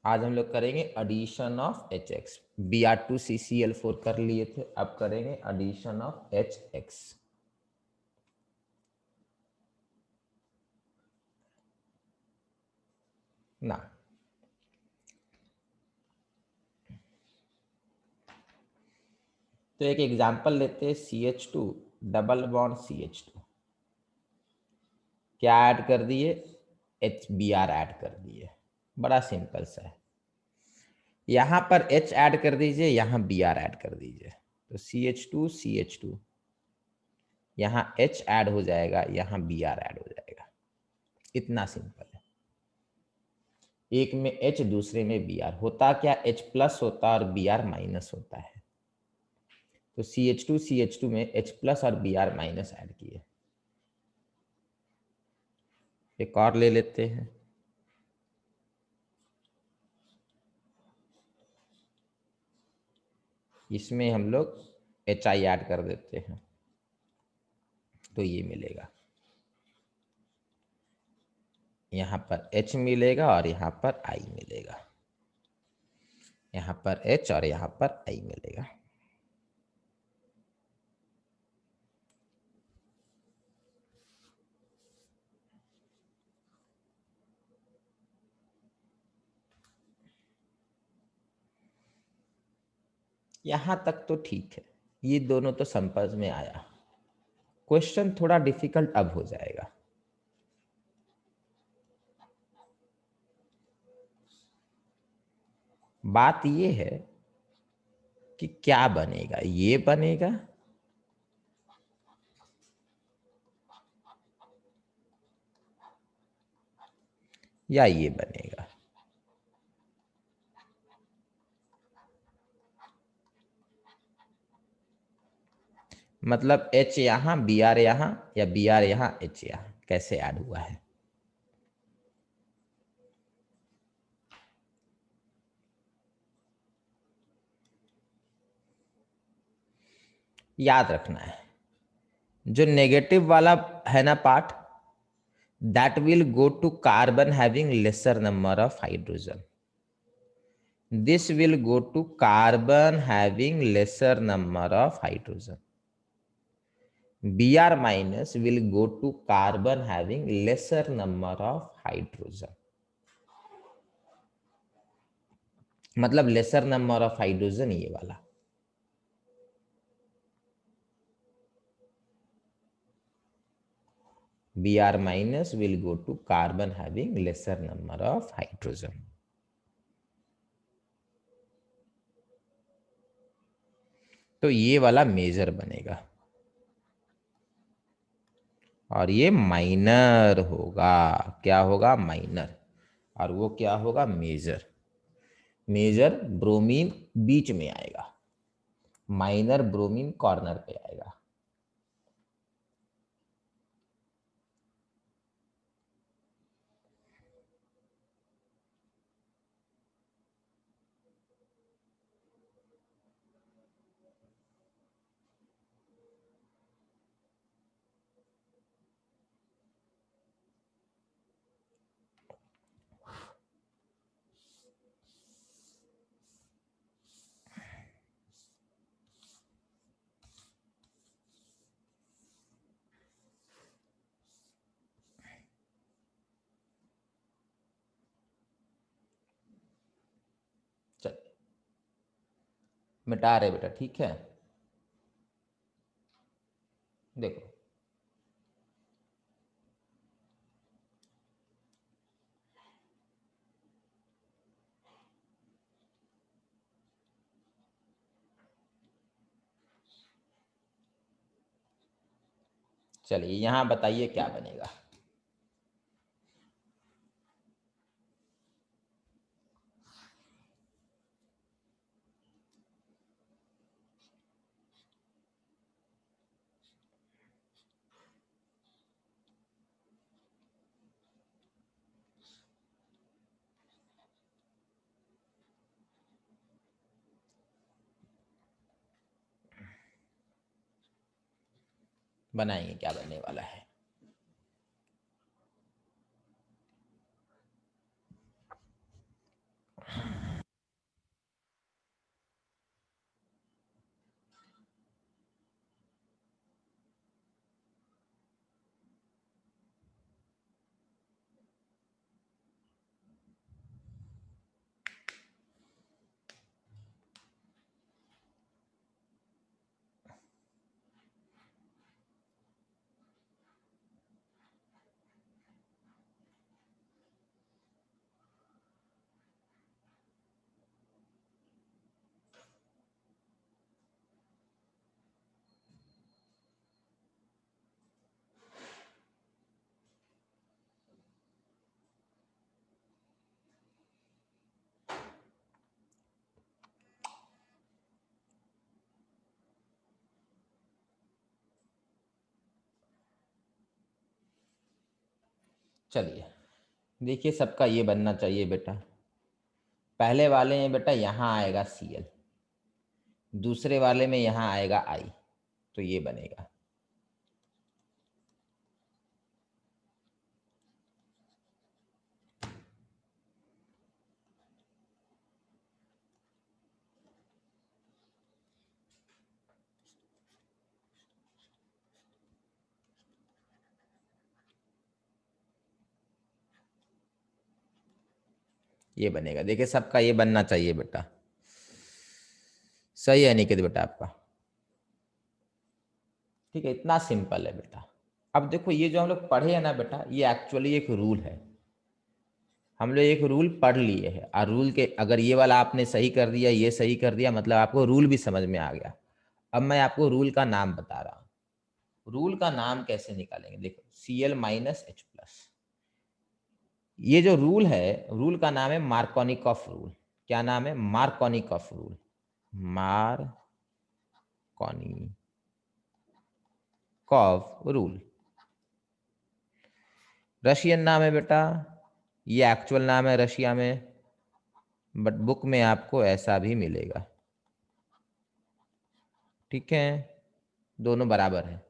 आज हम लोग करेंगे addition of H x. Br2CCl4 कर लिए थे, अब करेंगे एडिशन ऑफ एच एक्स। ना तो एक एग्जांपल लेते हैं, CH2 डबल बॉन्ड CH2, क्या ऐड कर दिए, HBr ऐड कर दिए। बड़ा सिंपल सा है। यहां पर H ऐड कर दीजिए, यहां Br ऐड कर दीजिए, तो CH2 CH2, यहाँ H ऐड हो जाएगा, यहाँ Br ऐड हो जाएगा। इतना सिंपल है। एक में H दूसरे में Br, होता क्या, H प्लस होता और Br माइनस होता है। तो CH2 में H प्लस और Br माइनस ऐड किए। एक और ले लेते हैं, इसमें हम लोग HI ऐड कर देते हैं, तो ये मिलेगा, यहाँ पर H मिलेगा और यहाँ पर I मिलेगा, यहाँ पर H और यहाँ पर I मिलेगा। यहाँ तक तो ठीक है, ये दोनों तो समझ में आया। क्वेश्चन थोड़ा डिफिकल्ट अब हो जाएगा। बात ये है कि क्या बनेगा, ये बनेगा या ये बनेगा। मतलब H यहाँ Br यहाँ, या Br यहाँ H यहाँ, कैसे ऐड हुआ है। याद रखना है, जो नेगेटिव वाला है ना part, that will go to carbon having lesser number of hydrogen, this will go to carbon having lesser number of hydrogen, Br minus will go to carbon having lesser number of hydrogen, मतलब laser number of hydrogen ये वाला। Br minus will go to carbon having lesser number of hydrogen। तो ये वाला major बनेगा और ये minor होगा। क्या होगा, माइनर, और वो क्या होगा, मेजर। मेजर ब्रोमीन बीच में आएगा, माइनर ब्रोमीन कॉर्नर पे आएगा। चल मिटा रहे बेटा, ठीक है। देखो चलिए, यहां बताइए क्या बनेगा। बनाएंगे क्या बनने वाला है। चलिए देखिए, सबका ये बनना चाहिए बेटा। पहले वाले में बेटा यहाँ आएगा Cl, दूसरे वाले में यहाँ आएगा I, तो ये बनेगा। ये बनेगा। देखिए सबका ये बनना चाहिए बेटा। सही है निकित बेटा आपका? ठीक है, इतना सिंपल है बेटा। अब देखो ये जो हम लोग पढ़े हैं ना बेटा, ये एक्चुअली एक रूल है। हम लोग एक रूल पढ़ लिए हैं, और रूल के अगर ये वाला आपने सही कर दिया, ये सही कर दिया, मतलब आपको रूल भी समझ में आ गया। अब मैं आपको रूल का नाम बता रहा हूँ। रूल का नाम कैसे निकालेंगे? देखो Cl माइनस H प्लस, ये जो रूल है, रूल का नाम है मार्कोनिकॉफ रूल। क्या नाम है? Markovnikov rule. Markovnikov rule Russian नाम है बेटा, ये एक्चुअल नाम है रशिया में, बट बुक में आपको ऐसा भी मिलेगा। ठीक है, दोनों बराबर है,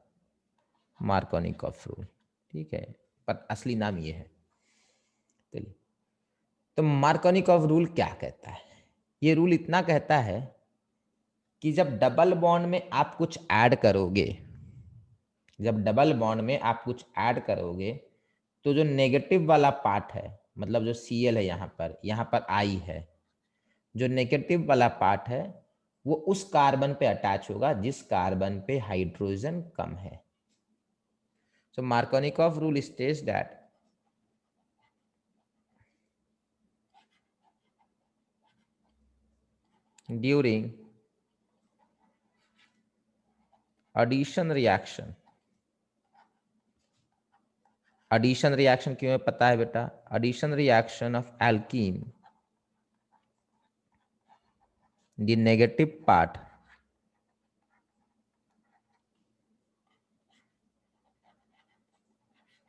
मार्कोनिकॉफ रूल। ठीक है, पर असली नाम ये है। चलिए, तो मार्कोनिकॉफ रूल क्या कहता है? ये रूल इतना कहता है कि जब डबल बॉन्ड में आप कुछ ऐड करोगे, जब डबल बॉन्ड में आप कुछ ऐड करोगे, तो जो नेगेटिव वाला पार्ट है, मतलब जो Cl है यहाँ पर I है, जो नेगेटिव वाला पार्ट है वो उस कार्बन पे अटैच होगा जिस कार्बन पे हाइड्रोजन कम है। So Markovnikov rule states that during addition reaction, addition reaction क्यों है पता है बेटा? addition reaction of alkene, the negative part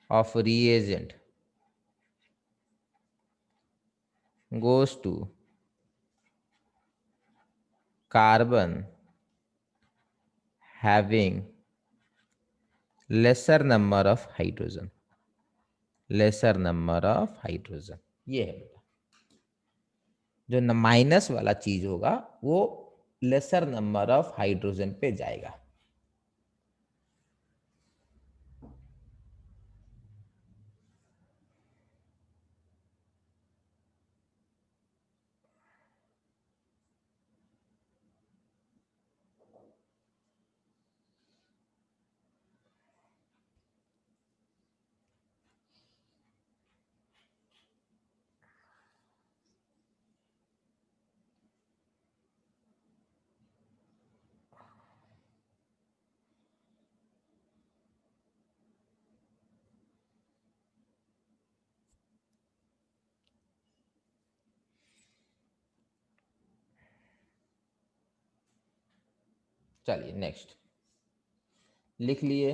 of reagent goes to carbon having lesser number of hydrogen, lesser number of hydrogen। ये है बेटा, जो minus वाला चीज होगा वो लेसर नंबर ऑफ हाइड्रोजन पे जाएगा। चलिए नेक्स्ट लिख लिए,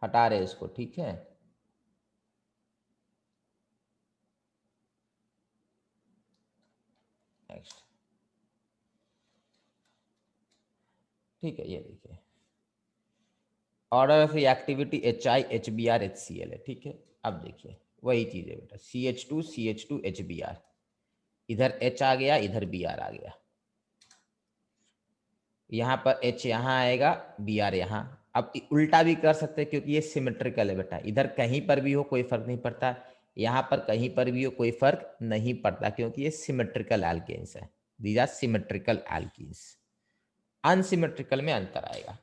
हटा रहे इसको। ठीक है, नेक्स्ट। ठीक है, ये देखिए order of reactivity HI HBr HCl है। ठीक है, अब देखिए वही चीज है बेटा, CH2 HBr, इधर H आ गया, इधर Br आ गया, यहाँ पर H यहाँ आएगा, Br यहाँ। अब उल्टा भी कर सकते हैं क्योंकि ये सिमेट्रिकल है बेटा, इधर कहीं पर भी हो कोई फर्क नहीं पड़ता, यहाँ पर कहीं पर भी हो कोई फर्क नहीं पड़ता, क्योंकि ये सिमेट्रिकल एल्केन्स है। These are symmetrical alkenes. Unsymmetrical में अंतर आएगा।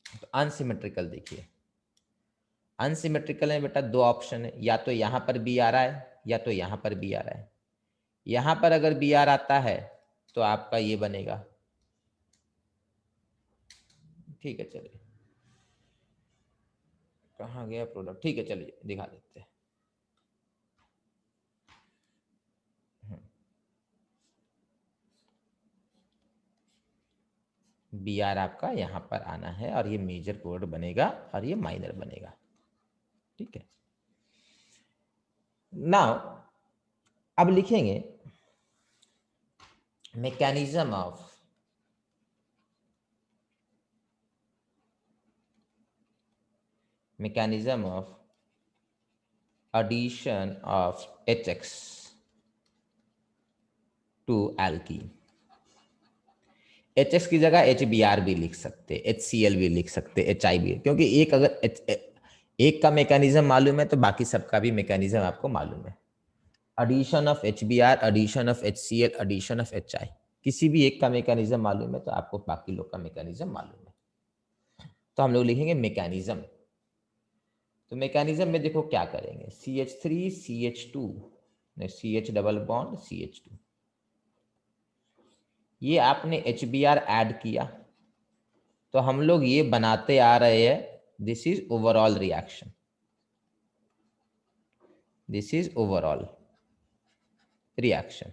तो अनसिमेट्रिकल देखिए, अनसिमेट्रिकल में बेटा दो ऑप्शन है, या तो यहाँ पर बी आ रहा है या तो यहाँ पर बी आ रहा है। यहाँ पर अगर बी आर आता है तो आपका ये बनेगा। ठीक है, चलिए कहाँ गया प्रोडक्ट? ठीक है, चलिए दिखा देते हैं। बी आर आपका यहाँ पर आना है और ये मेजर प्रोडक्ट बनेगा और ये माइनर बनेगा। ठीक है, नाउ अब लिखेंगे mechanism of addition of HX to alkene। HX की जगह HBr भी लिख सकते, HCl भी लिख सकते, HI भी, क्योंकि एक अगर एक का मैकेनिज्म मालूम है तो बाकी सबका भी मैकेनिज्म आपको मालूम है। Addition of HBr, addition of HCl, addition of HI, किसी भी एक का मैकेनिज्म मालूम है तो आपको बाकी लोग का मैकेनिज्म मालूम है। तो हम लोग लिखेंगे मैकेनिज्म। तो मैकेनिज्म में देखो क्या करेंगे, CH3 CH2 CH double bond CH2, ये आपने HBr ऐड किया तो हम लोग ये बनाते आ रहे हैं, this is overall reaction, this is overall reaction,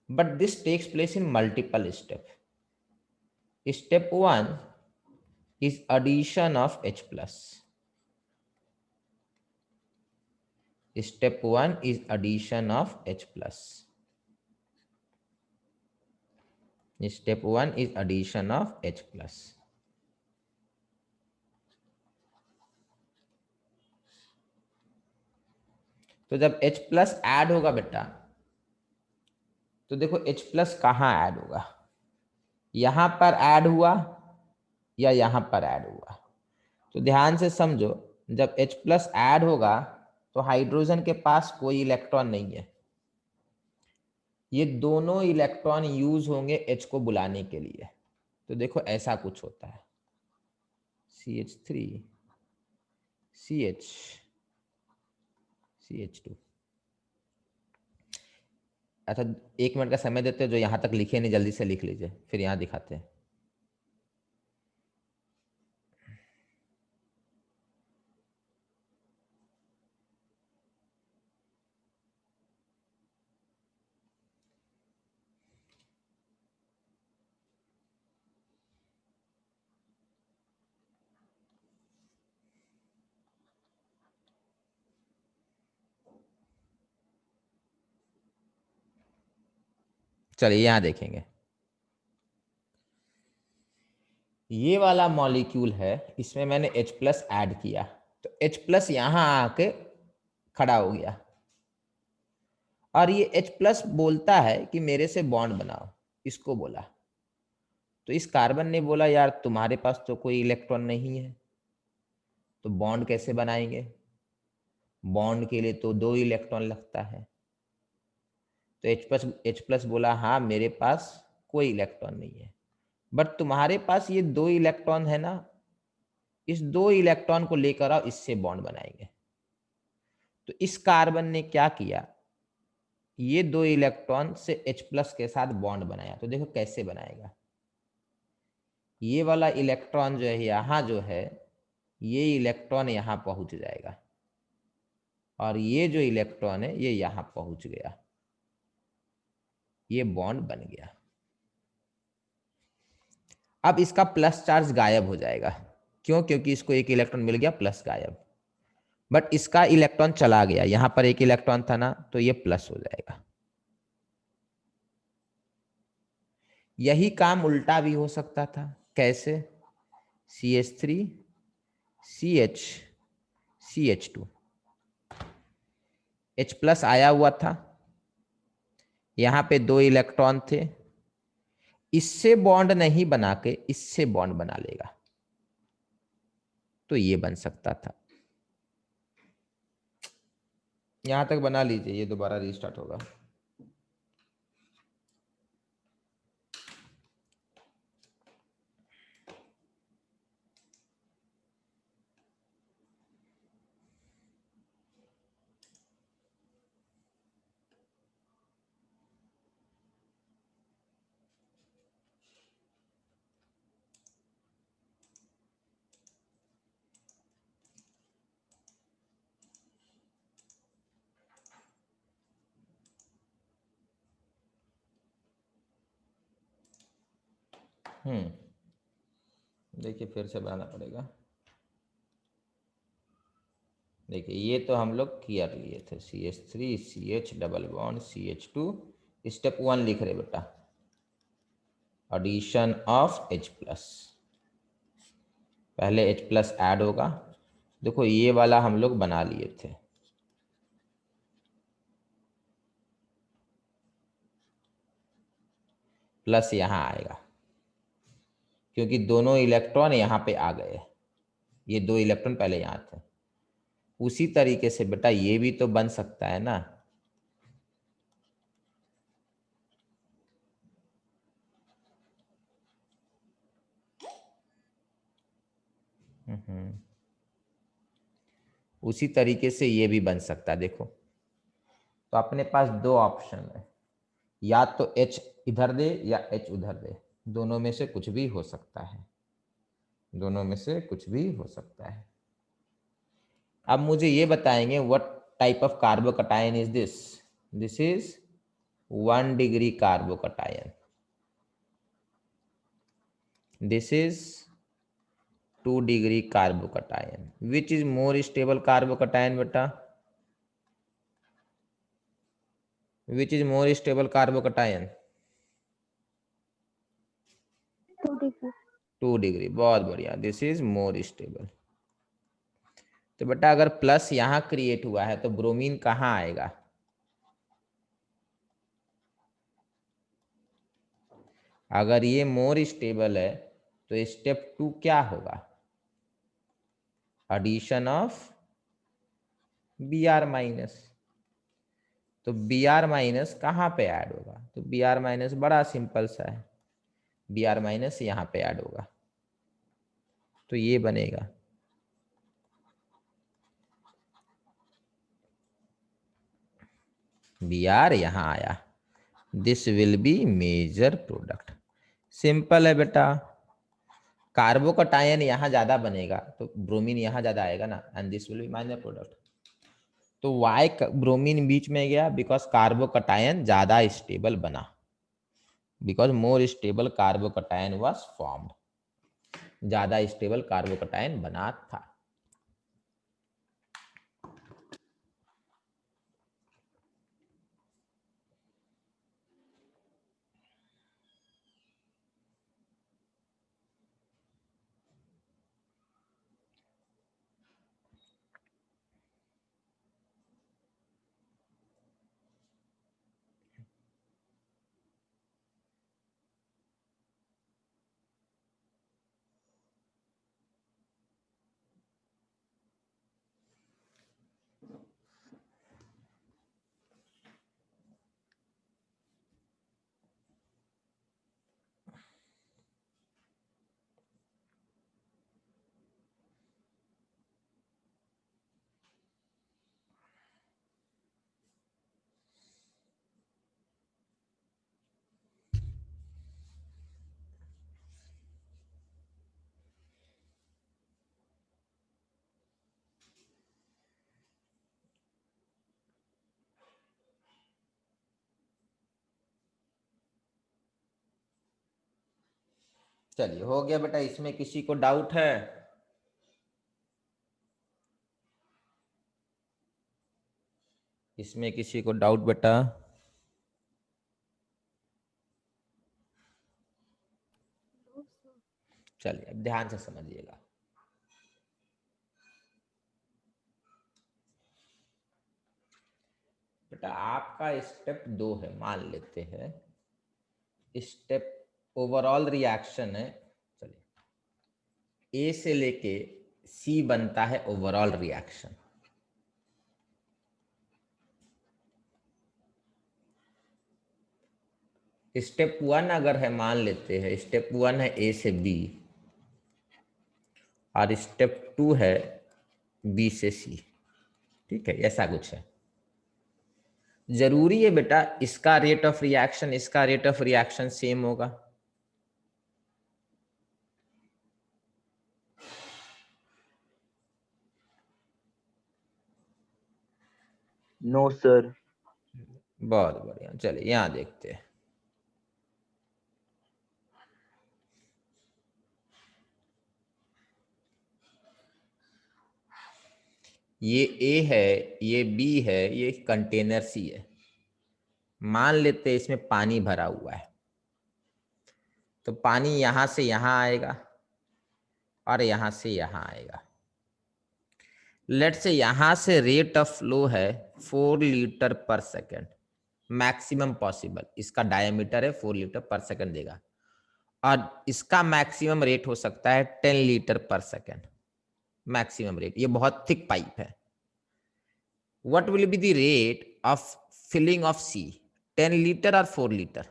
but this takes place in multiple step. Step 1 is addition of H plus. Step 1 is addition of H plus. Step 1 is addition of H plus. तो जब H plus add होगा बेटा, तो देखो H plus कहाँ add होगा, यहां पर ऐड हुआ या यहां पर ऐड हुआ। तो ध्यान से समझो, जब H plus ऐड होगा तो हाइड्रोजन के पास कोई इलेक्ट्रॉन नहीं है, ये दोनों इलेक्ट्रॉन यूज होंगे H को बुलाने के लिए। तो देखो ऐसा कुछ होता है, CH3 CH CH2। अच्छा 1 मिनट का समय देते हैं, जो यहां तक लिखे नहीं जल्दी से लिख लीजिए, फिर यहां दिखाते हैं। चलिए यहां देखेंगे, ये वाला मॉलिक्यूल है, इसमें मैंने H प्लस ऐड किया, तो H प्लस यहां आके खड़ा हो गया और ये H प्लस बोलता है कि मेरे से बॉन्ड बनाओ, इसको बोला। तो इस कार्बन ने बोला यार तुम्हारे पास तो कोई इलेक्ट्रॉन नहीं है, तो बॉन्ड कैसे बनाएंगे, बॉन्ड के लिए तो 2 इलेक्ट्रॉन लगता है। तो H प्लस बोला हाँ मेरे पास कोई इलेक्ट्रॉन नहीं है, बट तुम्हारे पास ये 2 इलेक्ट्रॉन है ना, इस 2 इलेक्ट्रॉन को लेकर आओ, इससे बॉन्ड बनाएंगे। तो इस कार्बन ने क्या किया, ये 2 इलेक्ट्रॉन से H प्लस के साथ बॉन्ड बनाया। तो देखो कैसे बनाएगा, ये वाला इलेक्ट्रॉन जो है यहाँ जो है, ये इलेक्ट्रॉन यहाँ पहुंच जाएगा और ये जो इलेक्ट्रॉन है ये यहाँ पहुंच गया, ये बॉन्ड बन गया। अब इसका प्लस चार्ज गायब हो जाएगा, क्यों, क्योंकि इसको 1 इलेक्ट्रॉन मिल गया, प्लस गायब। बट इसका इलेक्ट्रॉन चला गया, यहां पर 1 इलेक्ट्रॉन था ना, तो ये प्लस हो जाएगा। यही काम उल्टा भी हो सकता था, कैसे, CH3 CH CH2, H plus आया हुआ था, यहां पे 2 इलेक्ट्रॉन थे, इससे बॉन्ड नहीं बना के इससे बॉन्ड बना लेगा, तो ये बन सकता था। यहां तक बना लीजिए, ये दोबारा रीस्टार्ट होगा। देखिए फिर से बनाना पड़ेगा। देखिए ये तो हम लोग किया लिए थे, CH3 CH double bond CH2, step 1 लिख रहे बेटा, एडिशन ऑफ H प्लस। पहले H प्लस ऐड होगा, देखो ये वाला हम लोग बना लिए थे, प्लस यहाँ आएगा क्योंकि दोनों इलेक्ट्रॉन यहाँ पे आ गए, ये 2 इलेक्ट्रॉन पहले यहाँ थे। उसी तरीके से बेटा ये भी तो बन सकता है ना, उसी तरीके से ये भी बन सकता है। देखो तो अपने पास 2 ऑप्शन है, या तो H इधर दे या H उधर दे, दोनों में से कुछ भी हो सकता है, दोनों में से कुछ भी हो सकता है। अब मुझे ये बताएंगे what type of carbocation is this. This is 1 degree carbocation, this is 2 degree carbocation. Which is more stable carbocation बेटा, which is more stable carbocation? 2 degree. 2 degree, बहुत बढ़िया, दिस इज मोर स्टेबल। तो बेटा अगर प्लस यहाँ create हुआ है तो ब्रोमीन कहाँ आएगा? अगर ये मोर स्टेबल है तो स्टेप 2 क्या होगा? Addition of Br minus. तो Br माइनस कहाँ पे ऐड होगा? तो Br माइनस बड़ा सिंपल सा है, Br माइनस यहाँ पे ऐड होगा, तो ये बनेगा। Br यहाँ आया, this will be major product. Simple है बेटा, कार्बोकटायन यहाँ ज्यादा बनेगा तो ब्रोमीन यहाँ ज्यादा आएगा ना, and this will B minor product. तो वाई ब्रोमीन बीच में गया? बिकॉज कार्बोकटायन ज्यादा स्टेबल बना, because more stable carbocation was formed, ज्यादा स्टेबल कार्बोकटायन बना था। चलिए हो गया बेटा, इसमें किसी को डाउट है? इसमें किसी को डाउट बेटा? चलिए अब ध्यान से समझिएगा। बेटा आपका स्टेप 2 है, मान लेते हैं स्टेप ओवरऑल रिएक्शन है, चलिए ए से लेके सी बनता है ओवरऑल रिएक्शन। स्टेप 1 अगर है, मान लेते हैं स्टेप 1 है ए से बी और स्टेप 2 है बी से सी, ठीक है, ऐसा कुछ है। जरूरी है बेटा इसका रेट ऑफ रिएक्शन इसका रेट ऑफ रिएक्शन सेम होगा? No sir. बहुत बढ़िया, चलिए यहां देखते हैं। ये ए है, ये बी है, ये कंटेनर सी है। मान लेते हैं इसमें पानी भरा हुआ है, तो पानी यहां से यहां आएगा और यहां से यहां आएगा। लेट से यहां से रेट ऑफ फ्लो है 4 litre per second, maximum possible. इसका डायमीटर है 4 लीटर पर सेकेंड देगा, और इसका मैक्सिमम रेट हो सकता है 10 litre per second, maximum rate. ये बहुत थिक पाइप है। What will be the rate of filling of C, 10 litre और 4 लीटर?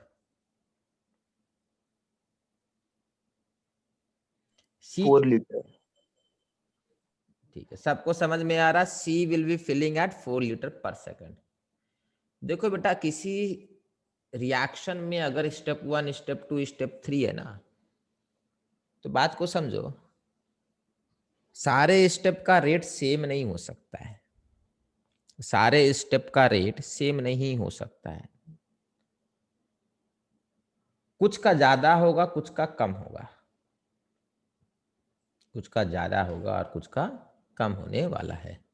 सी 4 liter. ठीक है, सबको समझ में आ रहा? C will be filling at 4 litre per second. देखो बेटा, किसी रिएक्शन में अगर स्टेप 1, स्टेप 2, स्टेप 3 है ना, तो बात को समझो, सारे स्टेप का रेट सेम नहीं हो सकता है। सारे स्टेप का रेट सेम नहीं हो सकता है। कुछ का ज्यादा होगा, कुछ का कम होगा, कुछ का ज्यादा होगा और कुछ का कम होने वाला है।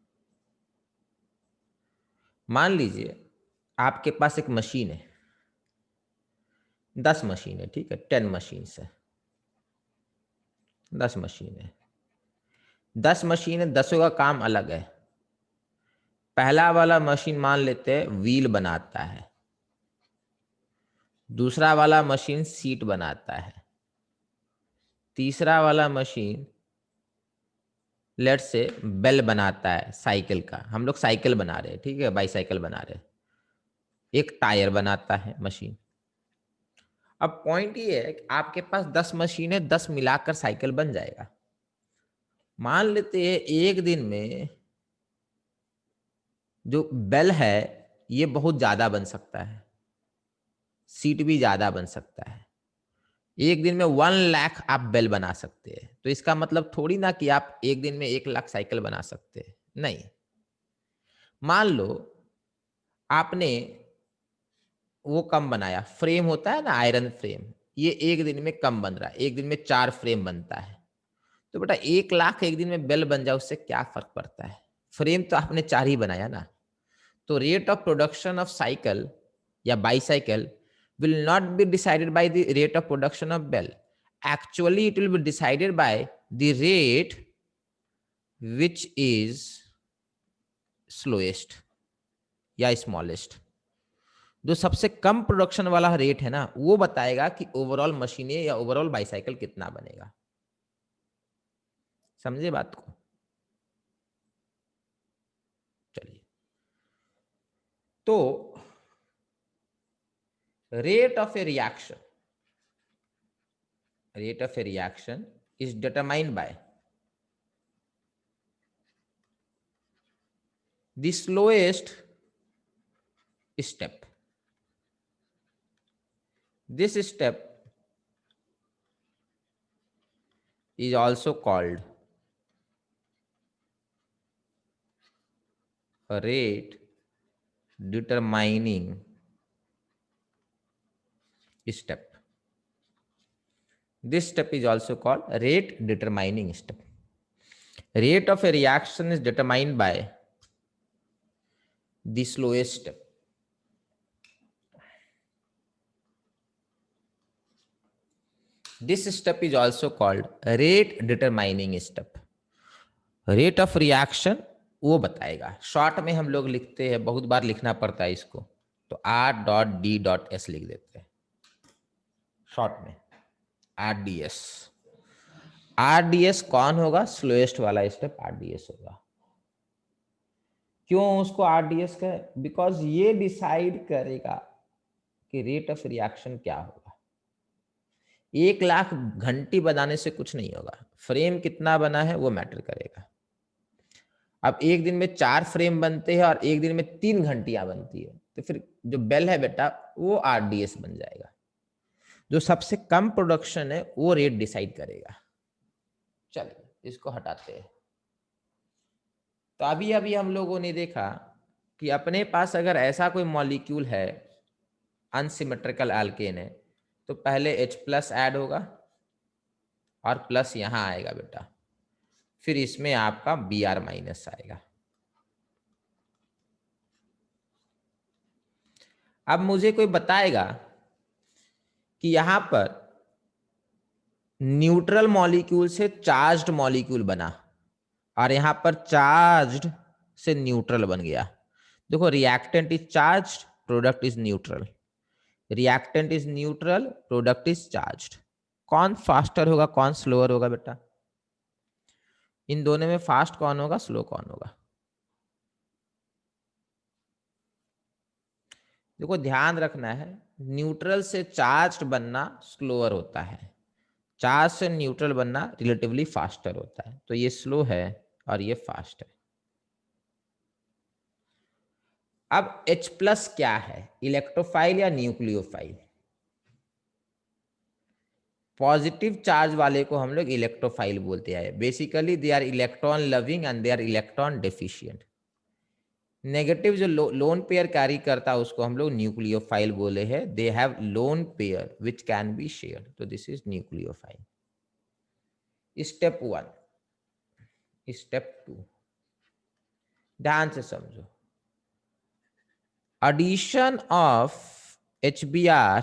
मान लीजिए आपके पास एक मशीन है, 10 मशीन है, ठीक है, 10 मशीन है, 10 मशीन है, 10 मशीन है, 10 का काम अलग है। पहला वाला मशीन मान लेते हैं व्हील बनाता है, दूसरा वाला मशीन सीट बनाता है, तीसरा वाला मशीन लेट से बेल बनाता है साइकिल का। हम लोग साइकिल बना रहे हैं, ठीक है, बाईसाइकिल बना रहे हैं। एक टायर बनाता है मशीन। अब पॉइंट ये है कि आपके पास 10 मशीन है, 10 मिलाकर साइकिल बन जाएगा। मान लेते हैं एक दिन में जो बेल है ये बहुत ज्यादा बन सकता है, सीट भी ज्यादा बन सकता है। एक दिन में 1 लाख आप बेल बना सकते हैं। तो इसका मतलब थोड़ी ना कि आप एक दिन में 1 लाख साइकिल बना सकते हैं, नहीं। मान लो आपने वो कम बनाया, फ्रेम होता है ना, आयरन फ्रेम, ये एक दिन में कम बन रहा है, एक दिन में 4 फ्रेम बनता है। तो बेटा 1 लाख एक दिन में बेल बन जाए, उससे क्या फर्क पड़ता है? फ्रेम तो आपने 4 ही बनाया ना। तो rate of production of cycle या bicycle will not be decided by the rate of production of bell. Actually it will be decided by the rate which is slowest या smallest. जो सबसे कम प्रोडक्शन वाला रेट है ना, वो बताएगा कि ओवरऑल मशीनें या ओवरऑल बाईसाइकिल कितना बनेगा। समझे बात को? चलिए, तो rate of a reaction is determined by the slowest step. This step is also called a rate determining step. This step is also called rate determining step. Rate of a reaction is determined by the slowest step. This step is also called rate determining step. Rate of reaction वो बताएगा, short में हम लोग लिखते हैं, बहुत बार लिखना पड़ता है इसको, तो R.D.S लिख देते हैं शॉर्ट में, RDS। RDS कौन होगा? स्लोएस्ट वाला स्टेप RDS होगा। क्यों उसको RDS कहे? बिकॉज ये डिसाइड करेगा कि रेट ऑफ रिएक्शन क्या होगा। 1 लाख घंटी बनाने से कुछ नहीं होगा, फ्रेम कितना बना है वो मैटर करेगा। अब एक दिन में 4 फ्रेम बनते हैं और एक दिन में 3 घंटियां बनती है, तो फिर जो बेल है बेटा वो RDS बन जाएगा। जो सबसे कम प्रोडक्शन है वो रेट डिसाइड करेगा। चलिए इसको हटाते हैं। तो अभी अभी हम लोगों ने देखा कि अपने पास अगर ऐसा कोई मॉलिक्यूल है, अनसिमेट्रिकल एल्केन है, तो पहले H+ ऐड होगा और प्लस यहां आएगा बेटा, फिर इसमें आपका Br- आएगा। अब मुझे कोई बताएगा कि यहां पर न्यूट्रल मॉलिक्यूल से चार्ज्ड मॉलिक्यूल बना और यहां पर चार्ज्ड से न्यूट्रल बन गया। देखो reactant is charged, product is neutral, reactant is neutral, product is charged. कौन फास्टर होगा, कौन स्लोअर होगा बेटा? इन दोनों में फास्ट कौन होगा, स्लो कौन होगा? देखो ध्यान रखना है, न्यूट्रल से चार्ज्ड बनना स्लोअर होता है, चार्ज से न्यूट्रल बनना रिलेटिवली फास्टर होता है। तो ये स्लो है और ये फास्ट है। अब H प्लस क्या है, इलेक्ट्रोफाइल या न्यूक्लियोफाइल? पॉजिटिव चार्ज वाले को हम लोग इलेक्ट्रोफाइल बोलते हैं। Basically they are electron loving and they are electron deficient. Negative जो लोन पेयर कैरी करता है उसको हम लोग न्यूक्लियोफाइल बोले हैं। They have lone pair which can be shared, तो this is nucleophile. Step 1, step 2 ध्यान से समझो। addition of HBr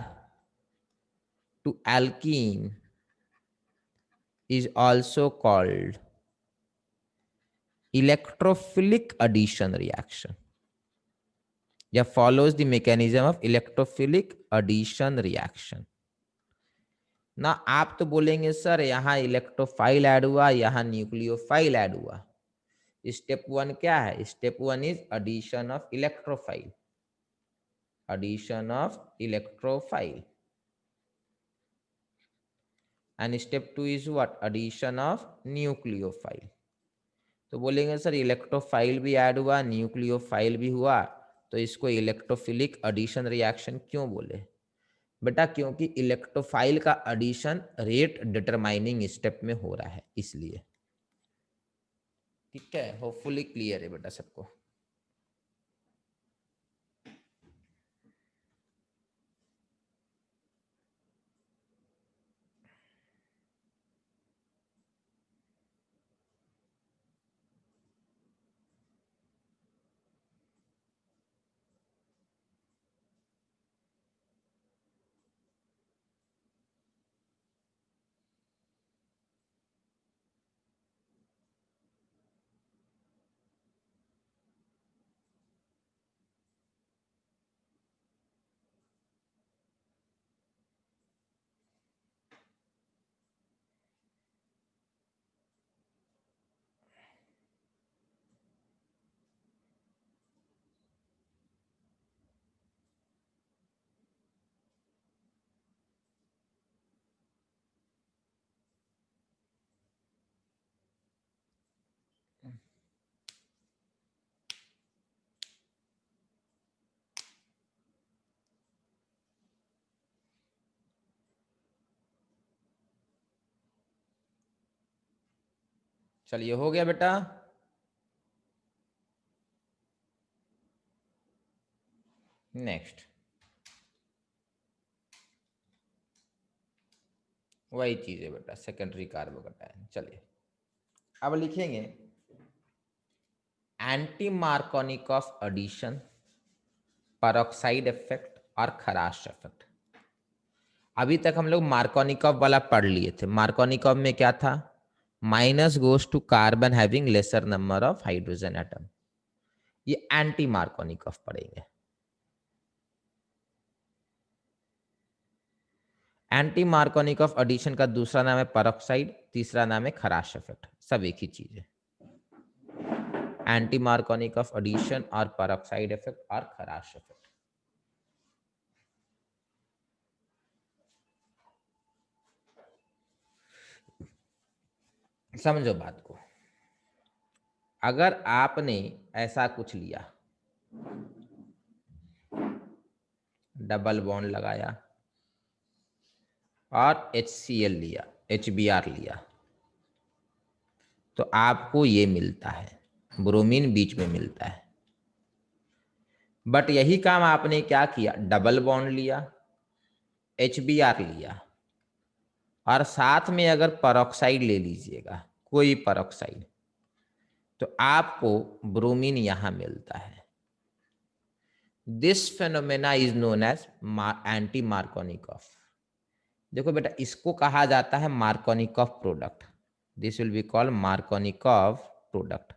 to alkene is also called electrophilic addition reaction, या follows the mechanism of electrophilic addition reaction। ना आप तो बोलेंगे sir यहां इलेक्ट्रोफाइल ऐड हुआ, यहां न्यूक्लियोफाइल ऐड हुआ। स्टेप 1 क्या है? Step 1 is addition of electrophile, addition of electrophile, and step 2 is what? Addition of nucleophile। तो बोलेंगे सर इलेक्ट्रोफाइल भी ऐड हुआ, न्यूक्लियोफाइल भी हुआ, तो इसको इलेक्ट्रोफिलिक एडिशन रिएक्शन क्यों बोले? बेटा क्योंकि इलेक्ट्रोफाइल का एडिशन रेट डिटरमाइनिंग स्टेप में हो रहा है, इसलिए। ठीक है, होपफुली क्लियर है बेटा सबको। चलिए हो गया बेटा। नेक्स्ट वही चीज है बेटा, सेकेंडरी कार्बोकैटायन। चलिए अब लिखेंगे anti Markovnikov addition, peroxide effect और खराश इफेक्ट। अभी तक हम लोग मार्कोनिकॉफ वाला पढ़ लिए थे। मार्कोनिकॉफ में क्या था? Minus goes to carbon having lesser number of hydrogen atom. ये एंटी मार्कोनिकॉफ पढ़ेंगे। एंटी मार्कोनिकॉफ एडिशन का दूसरा नाम है पेरोक्साइड, तीसरा नाम है खराश इफेक्ट। सब एक ही चीज है, एंटी मार्कोनिकॉफ एडिशन और पेरोक्साइड इफेक्ट और खराश इफेक्ट। समझो बात को। अगर आपने ऐसा कुछ लिया, डबल बॉन्ड लगाया और HCl लिया, HBr लिया, तो आपको ये मिलता है, ब्रोमीन बीच में मिलता है। बट यही काम आपने क्या किया? डबल बॉन्ड लिया, HBr लिया और साथ में अगर पेरोक्साइड ले लीजिएगा, कोई पेरोक्साइड, तो आपको ब्रोमीन यहां मिलता है। This phenomena is known as anti Markovnikov. देखो बेटा, इसको कहा जाता है Markovnikov product. This will be called Markovnikov product,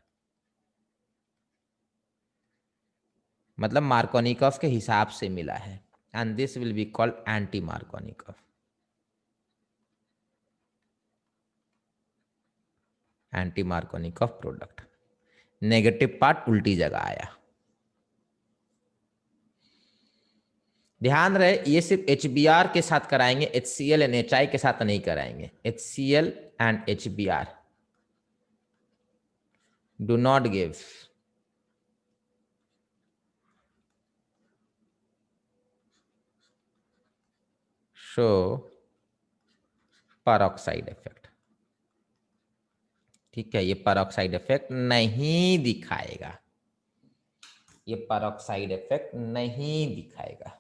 मतलब मार्कोनिकॉफ के हिसाब से मिला है, and this will be called anti Markovnikov. Anti Markovnikov product. Negative part उल्टी जगह आया। ध्यान रहे, ये सिर्फ HBr के साथ कराएंगे, HCl एंड HI के साथ नहीं कराएंगे। HCl and HBr do not give show peroxide effect. ठीक है, ये पेरोक्साइड इफेक्ट नहीं दिखाएगा, ये पेरोक्साइड इफेक्ट नहीं दिखाएगा।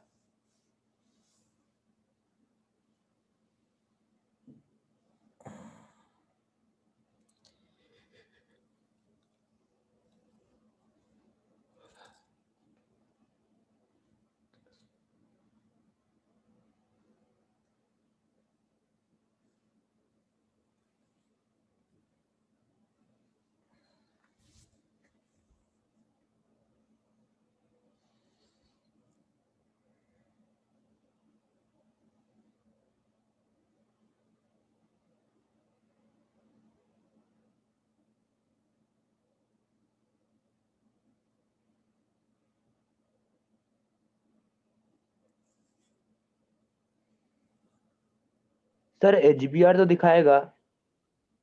सर HBr तो दिखाएगा।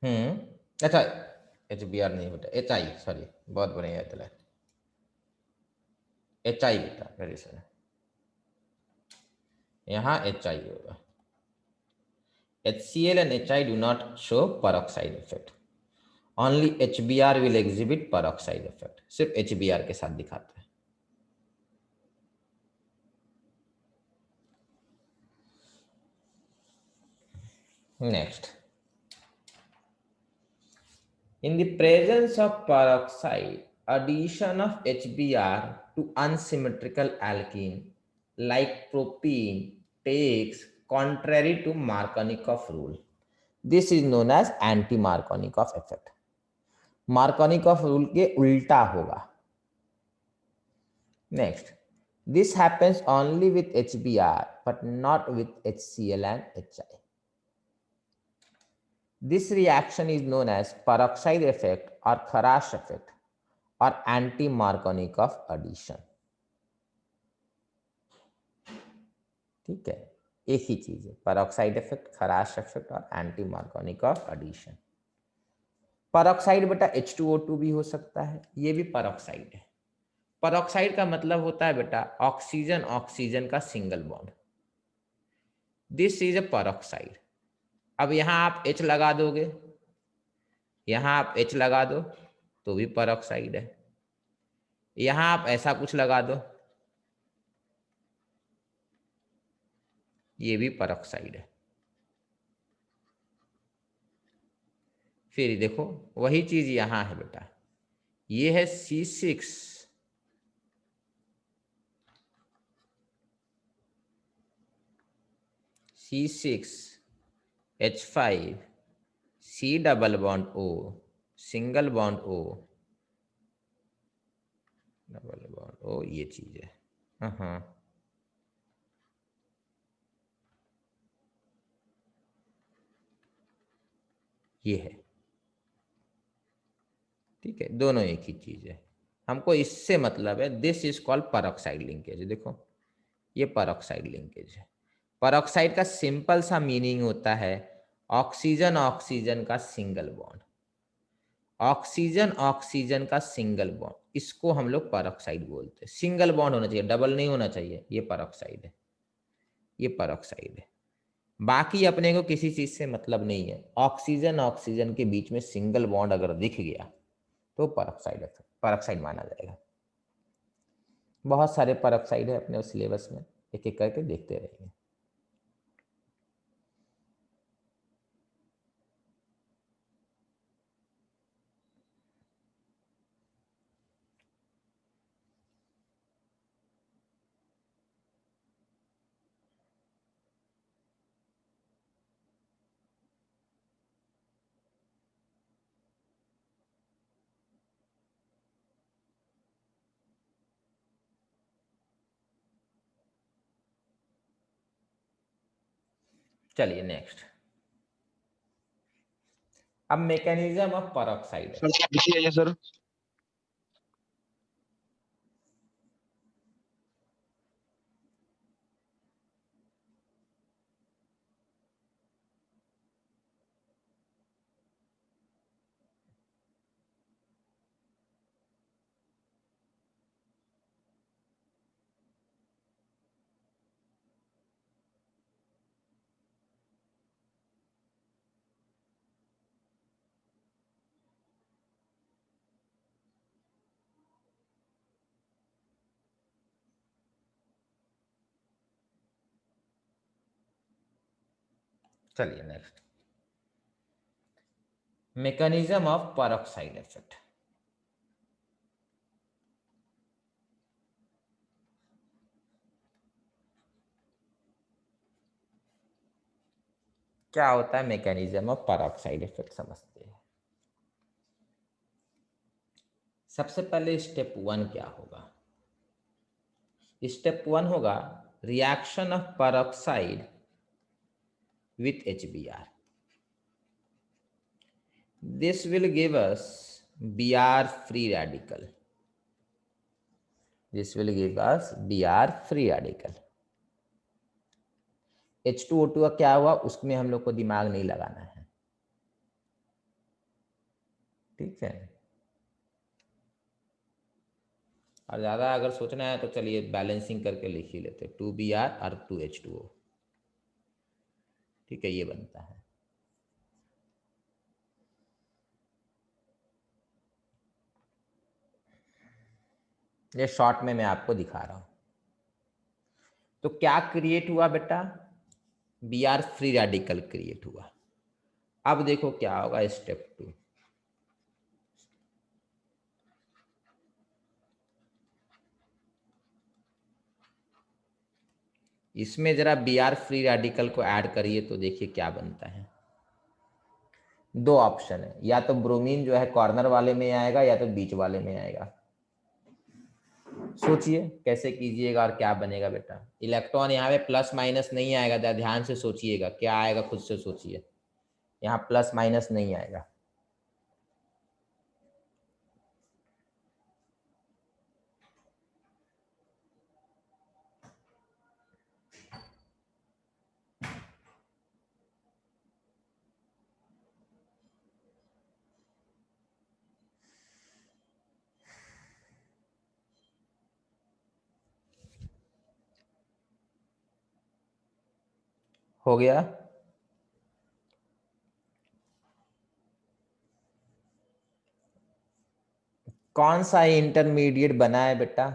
अच्छा, HBr नहीं बेटा, HI, सॉरी, बहुत बढ़िया है, HI बेटा, वेरी सर, यहाँ HI होगा। HCl and HI do not show peroxide effect. Only HBr will exhibit peroxide effect. सिर्फ HBr के साथ दिखाता है। Next, in the presence of peroxide, addition of HBr to unsymmetrical alkene like propene takes contrary to Markovnikov rule. This is known as anti-Markovnikov effect. Markovnikov rule के उल्टा होगा। Next, this happens only with HBr but not with HCl and HI. This reaction is known as peroxide effect or Kharash effect or anti-Markovnikov addition. ठीक है, एक ही चीज है, peroxide effect, खराश effect और एंटी मार्कोनिकॉफ एडिशन। पेरोक्साइड बेटा H2O2 भी हो सकता है, ये भी पेरोक्साइड है। पेरोक्साइड का मतलब होता है बेटा ऑक्सीजन ऑक्सीजन का single bond. This is a peroxide. अब यहां आप H लगा दोगे, यहां आप H लगा दो तो भी पेरोक्साइड है, यहां आप ऐसा कुछ लगा दो, ये भी पेरोक्साइड है। फिर देखो वही चीज यहां है बेटा, ये है C6, C6H5 C double bond O single bond O double bond O, ये चीज है। हाँ, ये है। ठीक है, दोनों एक ही चीज है, हमको इससे मतलब है। This is called peroxide linkage. देखो ये पेरोक्साइड लिंकेज है। पेरोक्साइड का सिंपल सा मीनिंग होता है ऑक्सीजन ऑक्सीजन का सिंगल बॉन्ड, ऑक्सीजन ऑक्सीजन का सिंगल बॉन्ड, इसको हम लोग पेरोक्साइड बोलते हैं। सिंगल बॉन्ड होना चाहिए, डबल नहीं होना चाहिए, ये पेरोक्साइड है, ये पेरोक्साइड है। बाकी अपने को किसी चीज से मतलब नहीं है, ऑक्सीजन ऑक्सीजन के बीच में सिंगल बॉन्ड अगर दिख गया तो पेरोक्साइड माना जाएगा। बहुत सारे पेरोक्साइड है अपने सिलेबस में, एक एक करके देखते रहेंगे। चलिए नेक्स्ट, अब मैकेनिज्म ऑफ पेरोक्साइड है। सर देखिए ये सर चलिए next, mechanism of peroxide effect. क्या होता है मैकेनिज्म ऑफ पेरोक्साइड इफेक्ट, समझते हैं। सबसे पहले स्टेप 1 क्या होगा? स्टेप 1 होगा reaction of peroxide with HBr. This will give us Br free radical. This will give us Br free radical. H2O2 का क्या हुआ उसमें हम लोग को दिमाग नहीं लगाना है, ठीक है। और ज़्यादा अगर सोचना है तो चलिए बैलेंसिंग करके लिख ही लेते, 2Br और 2H2O, ठीक है, ये बनता है। ये शॉर्ट में मैं आपको दिखा रहा हूं। तो क्या क्रिएट हुआ बेटा? Br फ्री रेडिकल क्रिएट हुआ। अब देखो क्या होगा स्टेप 2। इसमें जरा Br फ्री रेडिकल को ऐड करिए तो देखिए क्या बनता है। दो ऑप्शन है, या तो ब्रोमीन जो है कॉर्नर वाले में आएगा या तो बीच वाले में आएगा। सोचिए कैसे कीजिएगा और क्या बनेगा बेटा। इलेक्ट्रॉन यहाँ पे प्लस माइनस नहीं आएगा, ध्यान से सोचिएगा क्या आएगा, खुद से सोचिए। यहाँ प्लस माइनस नहीं आएगा। हो गया? कौन सा इंटरमीडिएट बना है बेटा?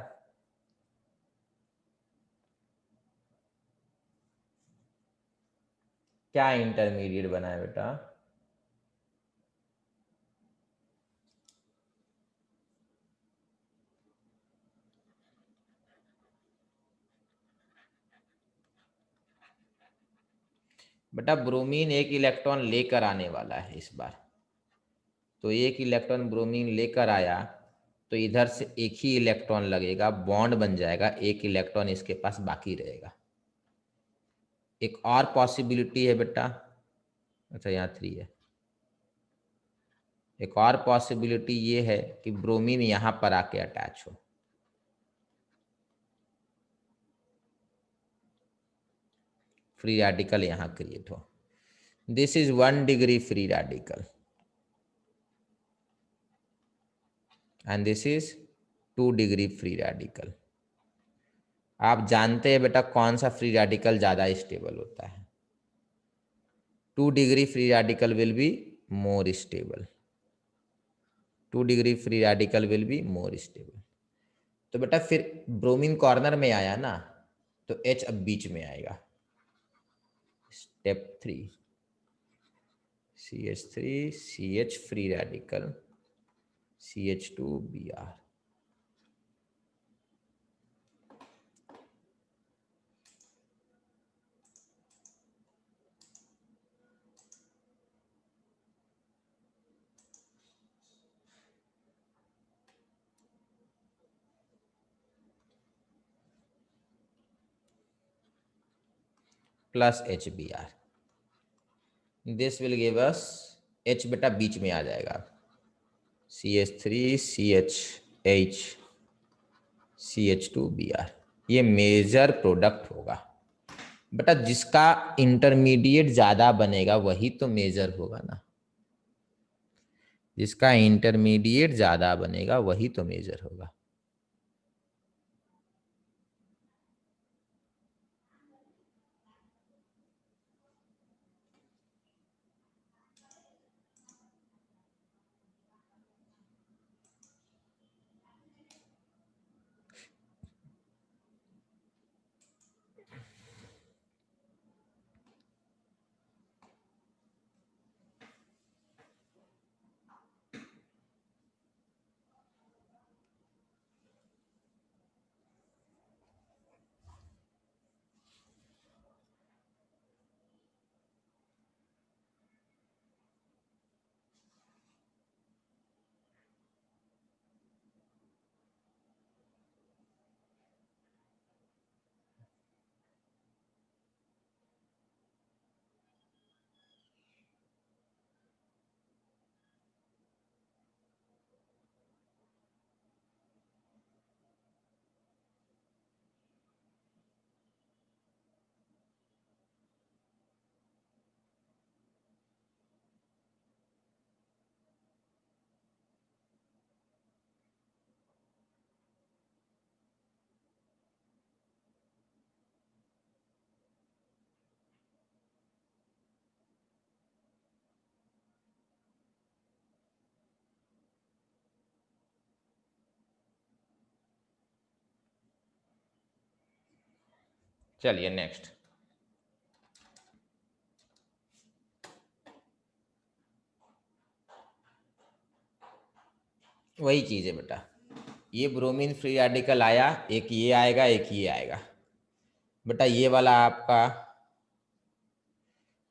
क्या इंटरमीडिएट बना है बेटा? बेटा ब्रोमीन एक इलेक्ट्रॉन लेकर आने वाला है इस बार, तो एक इलेक्ट्रॉन ब्रोमीन लेकर आया तो इधर से एक ही इलेक्ट्रॉन लगेगा, बॉन्ड बन जाएगा, एक इलेक्ट्रॉन इसके पास बाकी रहेगा। एक और पॉसिबिलिटी है बेटा, अच्छा यहाँ 3 है। एक और पॉसिबिलिटी ये है कि ब्रोमीन यहाँ पर आके अटैच हो, फ्री रेडिकल यहाँ क्रिएट हो। This is 1 degree free radical and this is 2 degree free radical. आप जानते हैं बेटा कौन सा फ्री रेडिकल ज्यादा स्टेबल होता है? 2 degree free radical will be more stable. 2 degree free radical will be more stable. तो बेटा फिर ब्रोमीन कॉर्नर में आया ना, तो H अब बीच में आएगा। Step 3, CH3 CH free radical CH2Br। Plus HBr। This will give us H बेटा बीच में आ जाएगा, CH3 CHH CH2Br, ये मेजर प्रोडक्ट होगा बेटा। जिसका इंटरमीडिएट ज्यादा बनेगा वही तो मेजर होगा ना, जिसका इंटरमीडिएट ज्यादा बनेगा वही तो मेजर होगा। चलिए नेक्स्ट, वही चीज है बेटा। ये ब्रोमीन फ्री रेडिकल आया, एक ये आएगा एक ये आएगा बेटा। ये वाला आपका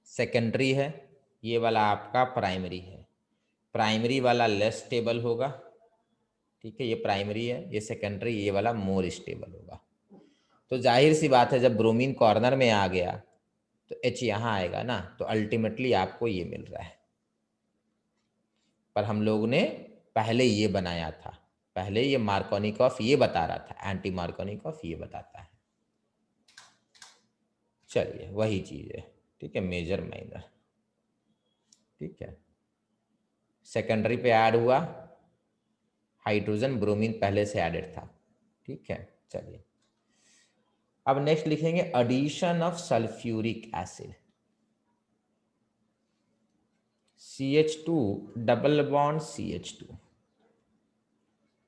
सेकेंडरी है, ये वाला आपका प्राइमरी है। प्राइमरी वाला लेस स्टेबल होगा, ठीक है, ये प्राइमरी है, ये सेकेंडरी, ये वाला मोर स्टेबल होगा। तो जाहिर सी बात है जब ब्रोमीन कॉर्नर में आ गया तो H यहाँ आएगा ना, तो अल्टीमेटली आपको ये मिल रहा है। पर हम लोग ने पहले ये बनाया था, पहले ये मार्कोनिकॉफ ये बता रहा था, एंटी मार्कोनिकॉफ ये बताता है। चलिए वही चीज है, ठीक है, मेजर माइनर, ठीक है। सेकेंडरी पे ऐड हुआ हाइड्रोजन, ब्रोमीन पहले से एडेड था, ठीक है। चलिए अब नेक्स्ट लिखेंगे addition of sulphuric acid, CH2 double bond CH2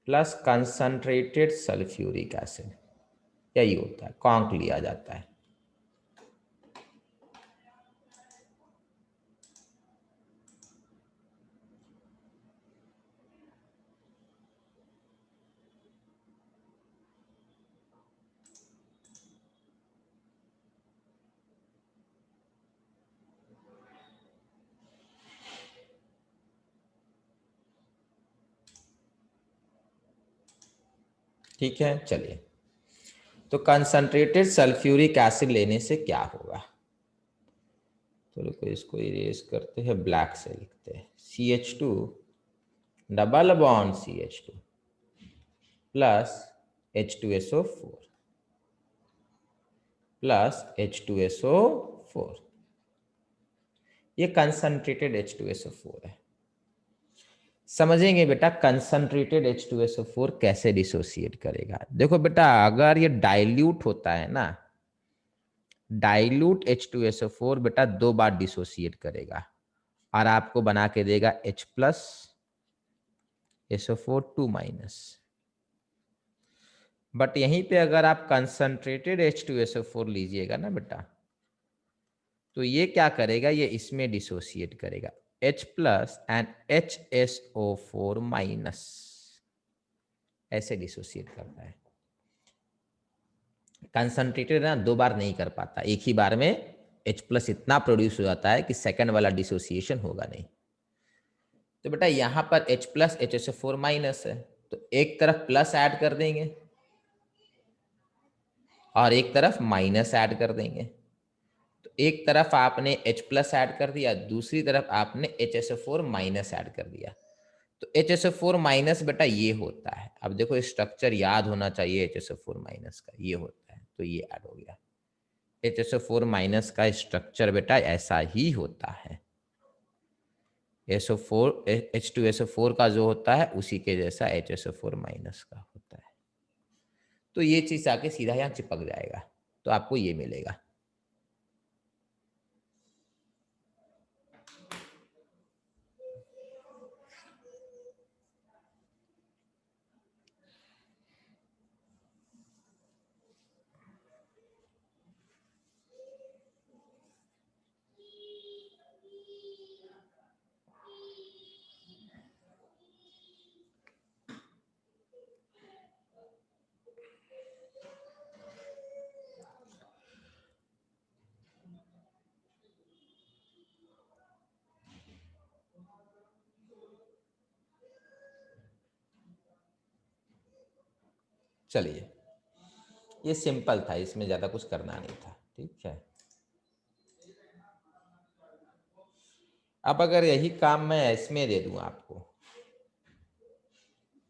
plus concentrated sulphuric acid, यही होता है, कॉन्क लिया जाता है। ठीक है, चलिए तो कंसंट्रेटेड सल्फ्यूरिक एसिड लेने से क्या होगा, तो रुको इसको इरेज करते हैं, ब्लैक से लिखते हैं, CH2 double bond CH2 plus H2SO4 plus H2SO4, ये कंसंट्रेटेड H2SO4 है। समझेंगे बेटा कंसंट्रेटेड H2SO4 कैसे डिसोसिएट करेगा। देखो बेटा अगर ये डाइल्यूट होता है ना, डाइल्यूट H2SO4 बेटा 2 बार डिसोसिएट करेगा और आपको बना के देगा H plus SO4 2 minus. But यहीं पे अगर आप कंसंट्रेटेड H2SO4 लीजिएगा ना बेटा, तो ये क्या करेगा, ये इसमें डिसोसिएट करेगा H plus and HSO4 minus, ऐसे डिसोसिएट करता है। कंसंट्रेटेड ना 2 बार नहीं कर पाता, एक ही बार में H प्लस इतना प्रोड्यूस हो जाता है कि सेकंड वाला डिसोसिएशन होगा नहीं। तो बेटा यहां पर H प्लस HSO4 माइनस है, तो एक तरफ प्लस ऐड कर देंगे और एक तरफ माइनस ऐड कर देंगे, तो एक तरफ आपने H प्लस ऐड कर दिया, दूसरी तरफ आपने HSO4 माइनस ऐड कर दिया। तो HSO4 माइनस बेटा ये होता है, अब देखो स्ट्रक्चर याद होना चाहिए HSO4 माइनस का, ये होता है, तो ये ऐड हो गया। HSO4 माइनस का स्ट्रक्चर बेटा ऐसा ही होता है, SO4 H2SO4 का जो होता है उसी के जैसा HSO4 माइनस का होता है। तो ये चीज आके सीधा यहाँ चिपक जाएगा, तो आपको ये मिलेगा। चलिए, ये सिंपल था, इसमें ज्यादा कुछ करना नहीं था, ठीक है। अब अगर यही काम मैं इसमें दे दूं आपको,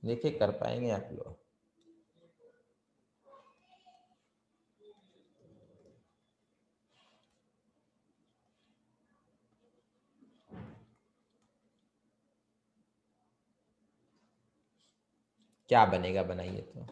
देखिए कर पाएंगे आप लोग? क्या बनेगा, बनाइए तो।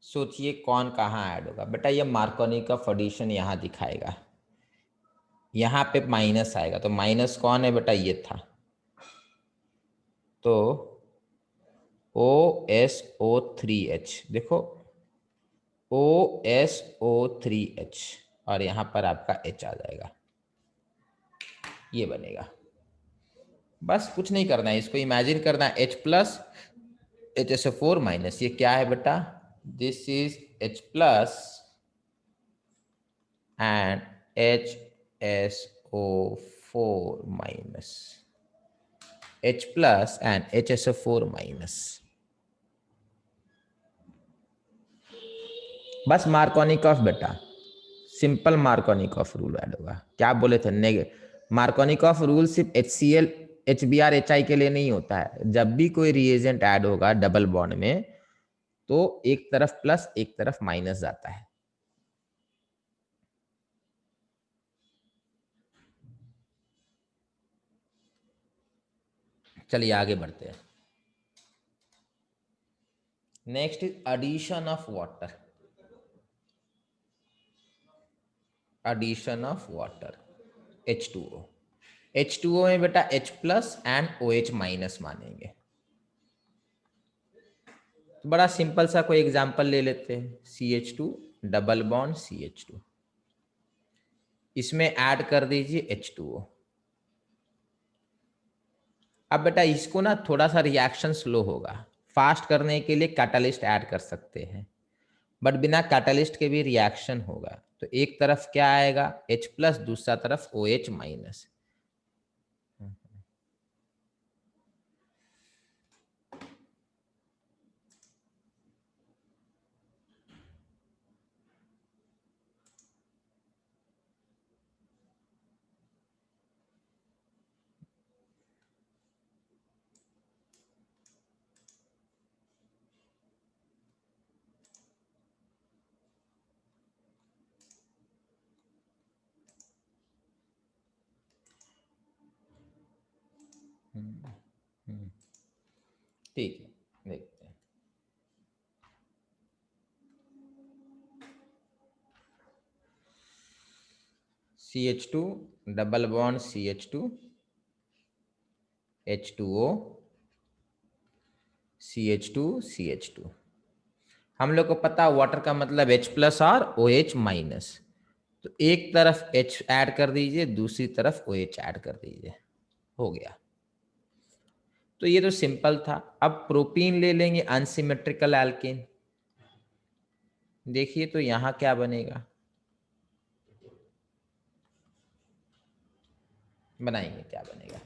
सोचिए कौन कहाँ ऐड होगा बेटा, ये मार्कोनिकॉफ एडिशन यहाँ दिखाएगा, यहाँ पे माइनस आएगा, तो माइनस कौन है बेटा, ये था। तो OSO3H, देखो OSO3H, और यहाँ पर आपका H आ जाएगा, ये बनेगा। बस कुछ नहीं करना है, इसको इमेजिन करना है H प्लस HSO4 माइनस, ये क्या है बेटा, this is H plus and HSO4 minus, H plus and HSO4 minus। बस मार्कोनिकॉफ बेटा, सिंपल मार्कोनिकॉफ रूल ऐड होगा। क्या बोले थे, मार्कोनिकॉफ रूल सिर्फ HCl HBr HI के लिए नहीं होता है, जब भी कोई रिएजेंट ऐड होगा डबल बॉन्ड में तो एक तरफ प्लस एक तरफ माइनस जाता है। चलिए आगे बढ़ते हैं। Next is addition of water, addition of water H2O। H2O में बेटा H plus and OH minus मानेंगे। तो बड़ा सिंपल सा कोई एग्जांपल ले लेते हैं, CH2 डबल बॉन्ड CH2, इसमें ऐड कर दीजिए H2O। अब बेटा इसको ना थोड़ा सा रिएक्शन स्लो होगा, फास्ट करने के लिए कैटलिस्ट ऐड कर सकते हैं, बट बिना कैटलिस्ट के भी रिएक्शन होगा। तो एक तरफ क्या आएगा H प्लस, दूसरा तरफ OH माइनस। ठीक है, देखते हैं। CH2 double bond CH2 H2O CH2 CH2, हम लोग को पता वाटर का मतलब H+ और OH-, तो एक तरफ H ऐड कर दीजिए, दूसरी तरफ OH ऐड कर दीजिए, हो गया। तो ये तो सिंपल था। अब प्रोपीन ले लेंगे, अनसिमेट्रिकल एल्केन। देखिए तो यहां क्या बनेगा, बनाएंगे क्या बनेगा।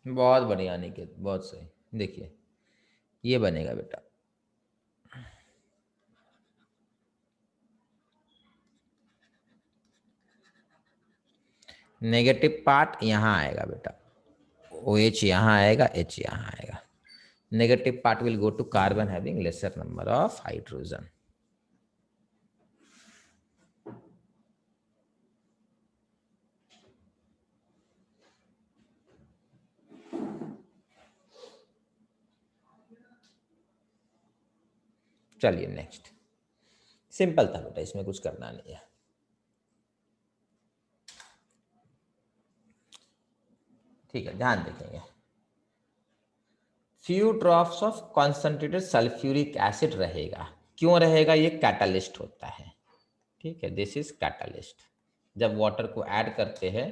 बहुत बढ़िया निकेत, बहुत सही। देखिए ये बनेगा बेटा, नेगेटिव पार्ट यहाँ आएगा बेटा, OH यहाँ आएगा, H यहाँ आएगा। Negative part will go to carbon having lesser number of hydrogen. चलिए नेक्स्ट, सिंपल था बेटा, इसमें कुछ करना नहीं है। ठीक है, ध्यान देखेंगे। Few drops of concentrated sulphuric acid रहेगा। क्यों रहेगा, ये कैटालिस्ट होता है। ठीक है, दिस इज कैटालिस्ट। जब वाटर को ऐड करते हैं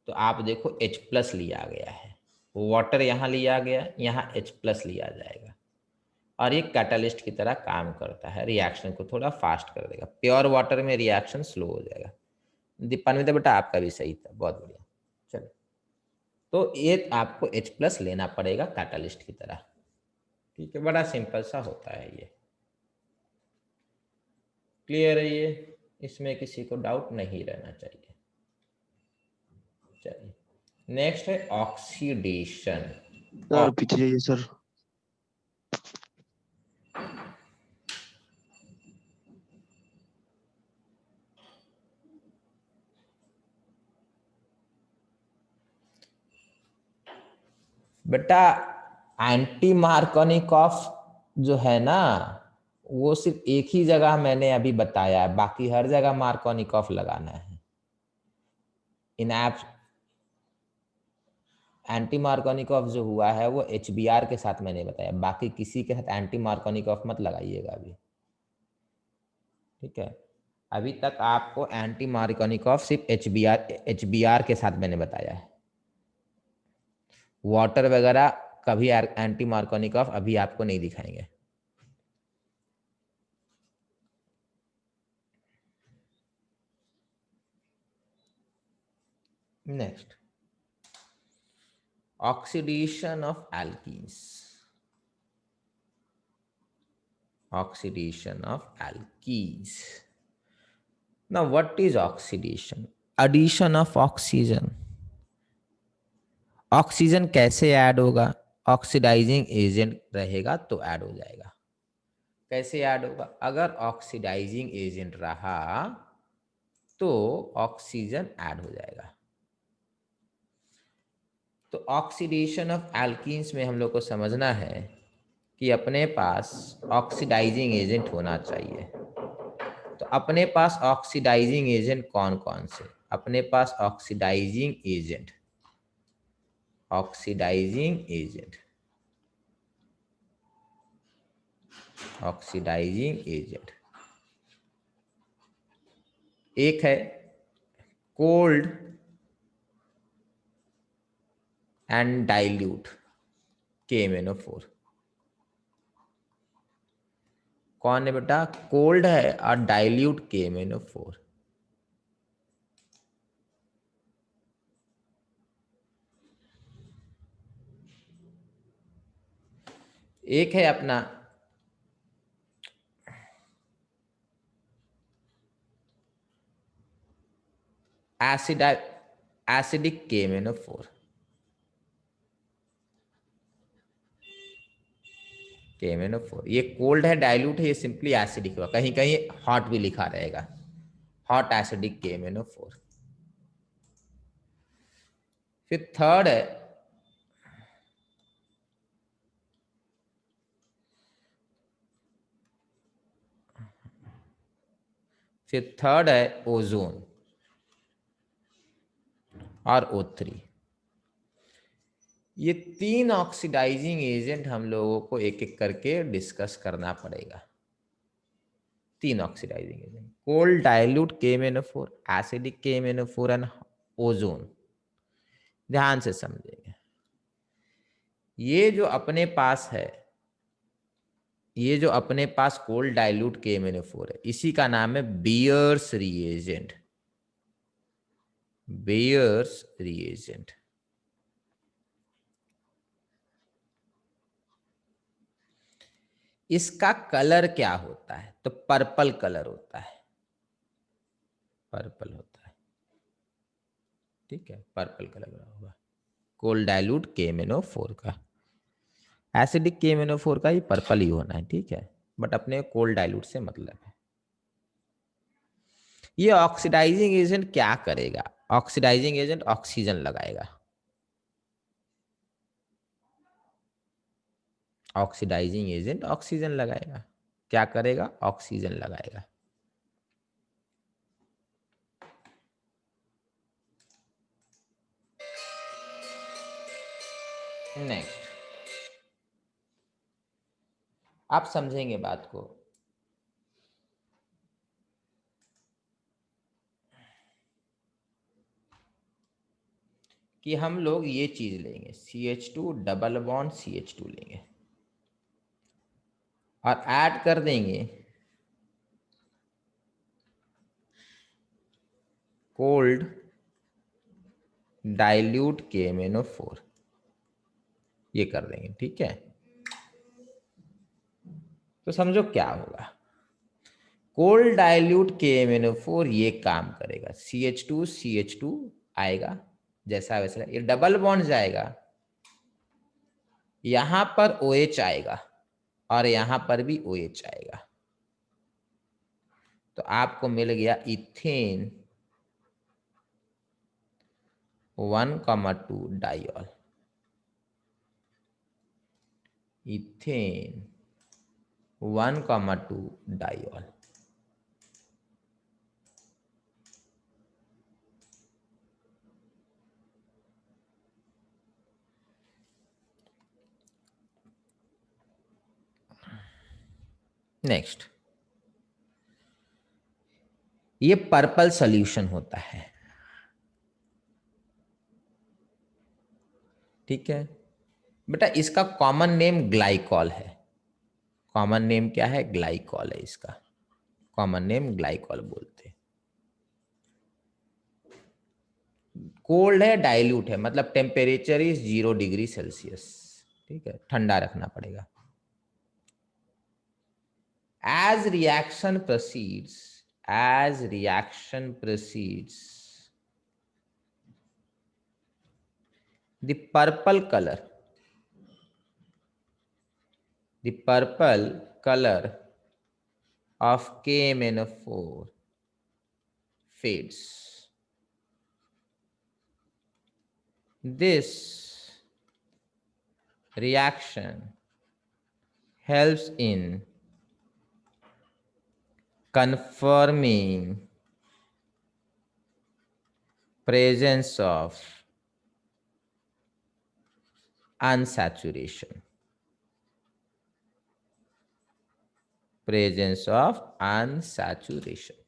तो आप देखो H+ लिया गया है, वाटर यहाँ लिया गया, यहाँ H+ लिया जाएगा, और ये कैटालिस्ट की तरह काम करता है, रिएक्शन को थोड़ा फास्ट कर देगा। प्योर वाटर में रिएक्शन स्लो हो जाएगा। दीपान्विता बेटा आपका भी सही था, बहुत बढ़िया। चलो, तो ये आपको H+ लेना पड़ेगा कैटालिस्ट की तरह। ठीक है, बड़ा सिंपल सा होता है ये। क्लियर है ये, इसमें किसी को डाउट नहीं रहना चाहिए। चलिए नेक्स्ट है ऑक्सीडेशन। सर पीछे जाइए सर। बेटा एंटी मार्कोनिकॉफ जो है ना, वो सिर्फ एक ही जगह मैंने अभी बताया है, बाकी हर जगह मार्कोनिकॉफ लगाना है। इन एप एंटी मार्कोनिकॉफ जो हुआ है वो HBr के साथ मैंने बताया, बाकी किसी के साथ एंटी मार्कोनिकॉफ मत लगाइएगा अभी। ठीक है, अभी तक आपको एंटी मार्कोनिकॉफ सिर्फ HBr के साथ मैंने बताया है। वाटर वगैरह कभी एंटी मार्कोनिकॉफ अभी आपको नहीं दिखाएंगे। Next, oxidation of alkenes. Oxidation of alkenes. Now what is oxidation? Addition of oxygen. Oxygen कैसे ऐड होगा, ऑक्सीडाइजिंग एजेंट रहेगा तो ऐड हो जाएगा। कैसे ऐड होगा, अगर ऑक्सीडाइजिंग एजेंट रहा तो ऑक्सीजन ऐड हो जाएगा। तो ऑक्सीडेशन ऑफ एल्कीन्स में हम लोग को समझना है कि अपने पास ऑक्सीडाइजिंग एजेंट होना चाहिए। तो अपने पास ऑक्सीडाइजिंग एजेंट कौन कौन से, अपने पास ऑक्सीडाइजिंग एजेंट ऑक्सीडाइजिंग एजेंट एक है कोल्ड एंड डाइल्यूट KMnO4, कौन है बेटा? कोल्ड है और डाइल्यूट KMnO4। एक है अपना एसिडिक KMnO4। KMnO4 ये कोल्ड है, डाइल्यूट है, ये सिंपली एसिडिक होगा, कहीं कहीं हॉट भी लिखा रहेगा, हॉट एसिडिक KMnO4। फिर थर्ड है ओजोन और O3। ये तीन ऑक्सीडाइजिंग एजेंट हम लोगों को एक एक करके डिस्कस करना पड़ेगा। तीन oxidising agent, cold dilute KMnO4, acidic KMnO4 and ozone. ध्यान से समझेंगे। ये जो अपने पास है, ये जो अपने पास कोल्ड डाइल्यूट KMnO4 है, इसी का नाम है बियर्स रिएजेंट। Baeyer's reagent. इसका कलर क्या होता है? तो पर्पल कलर होता है, पर्पल होता है, ठीक है, पर्पल कलर होगा कोल्ड डाइल्यूट KMnO4 का। एसिडिक KMnO4 का ये पर्पल ही होना है, ठीक है, बट अपने कोल्ड डाइल्यूट से मतलब है। ये ऑक्सीडाइजिंग एजेंट क्या करेगा? ऑक्सीडाइजिंग एजेंट ऑक्सीजन लगाएगा। ऑक्सीडाइजिंग एजेंट ऑक्सीजन लगाएगा। क्या करेगा? ऑक्सीजन लगाएगा। नेक्स्ट आप समझेंगे बात को। कि हम लोग ये चीज लेंगे CH2 डबल बॉन्ड CH2 लेंगे और ऐड कर देंगे कोल्ड डाइल्यूट KMnO4, ये कर देंगे, ठीक है। तो समझो क्या होगा। कोल्ड डाइल्यूट KMnO4 ये काम करेगा, CH2 आएगा जैसा वैसा, ये डबल बॉन्ड जाएगा, यहां पर OH आएगा और यहां पर भी OH आएगा, तो आपको मिल गया ethane 1,2 diol. Ethane 1,2 diol. Next, ये पर्पल सॉल्यूशन होता है, ठीक है बेटा। इसका कॉमन नेम ग्लाइकॉल है। कॉमन नेम क्या है? ग्लाइकॉल है इसका, कॉमन नेम ग्लाइकॉल बोलते हैं। कोल्ड है, डाइल्यूट है, मतलब टेम्परेचर इज 0 डिग्री सेल्सियस, ठीक है, ठंडा रखना पड़ेगा। as reaction proceeds the purple color of KMnO4 fades. This reaction helps in confirming presence of unsaturation. Presence of unsaturation.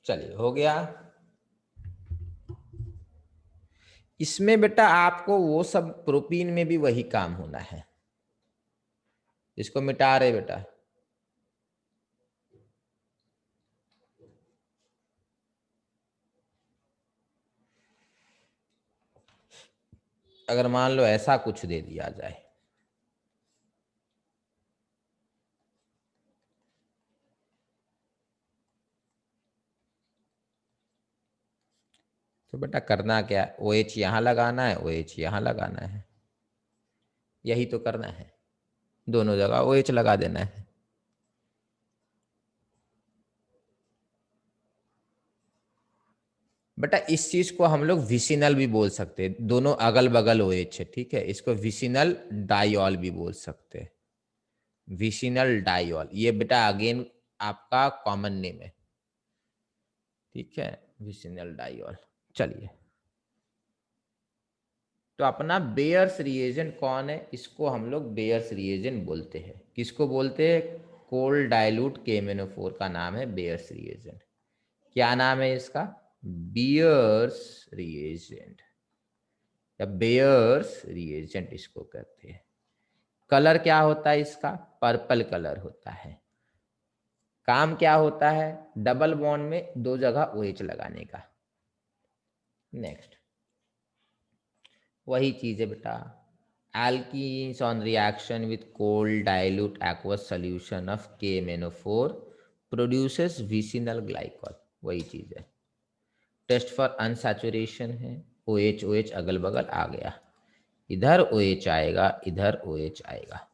चलिए हो गया। इसमें बेटा आपको वो सब प्रोपीन में भी वही काम होना है। इसको मिटा रहे बेटा। अगर मान लो ऐसा कुछ दे दिया जाए, तो बेटा करना क्या है, OH यहां लगाना है, OH यहां लगाना है, यही तो करना है। दोनों जगह OH लगा देना है। बेटा इस चीज को हम लोग विसिनल भी बोल सकते हैं, दोनों अगल बगल OH है, ठीक है। इसको विसिनल डाइऑल भी बोल सकते हैं, विसिनल डाइऑल। ये बेटा अगेन आपका कॉमन नेम है, ठीक है, विसिनल डाइऑल। चलिए, तो अपना बेयर्स रिएजेंट कौन है, इसको हम लोग बेयर्स रिएजेंट बोलते हैं। किसको बोलते हैं? कोल्ड डाइल्यूट KMnO4 का नाम है बेयर्स रिएजेंट। क्या नाम है इसका? बेयर्स रिएजेंट या बेयर्स रिएजेंट इसको कहते हैं। कलर क्या होता है इसका? पर्पल कलर होता है। काम क्या होता है? डबल बॉन्ड में दो जगह OH लगाने का। नेक्स्ट वही चीज है बेटा, alkenes on reaction with cold dilute aqueous solution of KMnO4 produces vicinal glycol। वही चीज है। टेस्ट फॉर अनसैचुरेशन है, OH OH अगल बगल आ गया, इधर OH आएगा, इधर OH आएगा।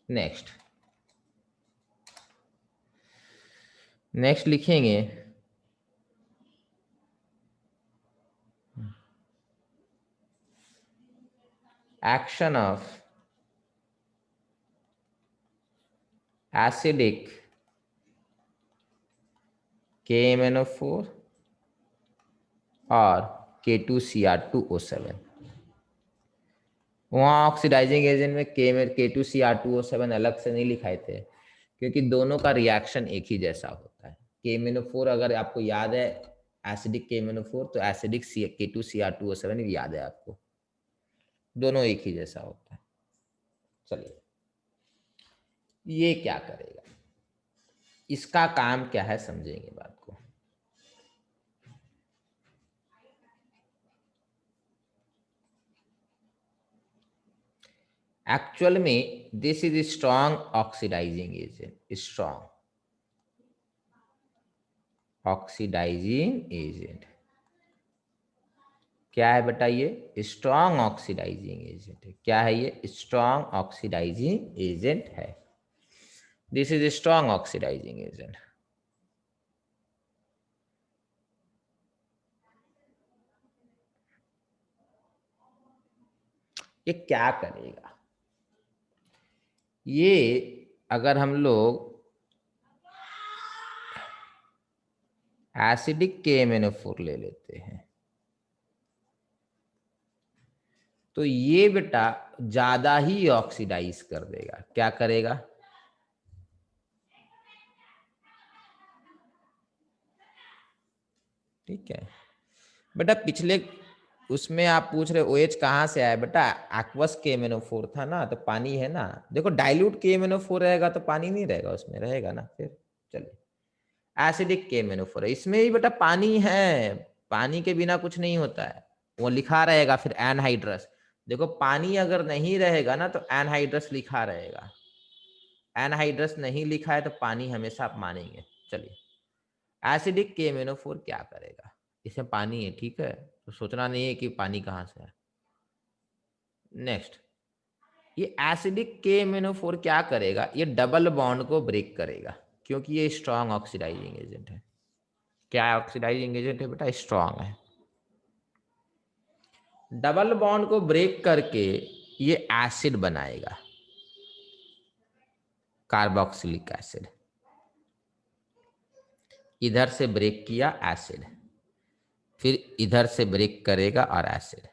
नेक्स्ट लिखेंगे action of acidic KMnO4 और K2Cr2O7। वहाँ ऑक्सीडाइजिंग एजेंट में K2Cr2O7 अलग से नहीं लिखाए थे, क्योंकि दोनों का रिएक्शन एक ही जैसा होता है। KMnO4 अगर आपको याद है एसिडिक KMnO4, तो एसिडिक K2Cr2O7 भी याद है आपको, दोनों एक ही जैसा होता है। चलिए, ये क्या करेगा, इसका काम क्या है समझेंगे बात को। एक्चुअल में this is strong oxidising agent, strong oxidising agent. क्या है बेटा? ये स्ट्रॉन्ग ऑक्सीडाइजिंग एजेंट है। क्या है ये? स्ट्रॉन्ग ऑक्सीडाइजिंग एजेंट है। This is strong oxidising agent. ये क्या करेगा? ये अगर हम लोग एसिडिक KMnO4 ले लेते हैं, तो ये बेटा ज्यादा ही ऑक्सीडाइज कर देगा। क्या करेगा? ठीक है बेटा, पिछले उसमें आप पूछ रहे OH कहाँ से आया बेटा? एक्वस KMnO4 था ना, तो पानी है ना। देखो डाइल्यूट KMnO4 रहेगा तो पानी नहीं रहेगा उसमें, रहेगा ना। फिर चलिए, एसिडिक KMnO4 है, इसमें ही बेटा पानी है, पानी के बिना कुछ नहीं होता है। वो लिखा रहेगा फिर एनहाइड्रस। देखो पानी अगर नहीं रहेगा ना तो एनहाइड्रस लिखा रहेगा, एनहाइड्रस नहीं लिखा है तो पानी हमेशा आप मानेंगे। चलिए, एसिडिक KMnO4 क्या करेगा? इसमें पानी है, ठीक है, तो सोचना नहीं है कि पानी कहाँ से है। नेक्स्ट, ये एसिडिक KMnO4 क्या करेगा? ये डबल बॉन्ड को ब्रेक करेगा, क्योंकि ये स्ट्रॉन्ग ऑक्सीडाइजिंग एजेंट है। क्या ऑक्सीडाइजिंग एजेंट है बेटा? स्ट्रॉन्ग है। डबल बॉन्ड को ब्रेक करके ये एसिड बनाएगा, कार्बोक्सिलिक एसिड। इधर से ब्रेक किया एसिड, फिर इधर से ब्रेक करेगा और एसिड।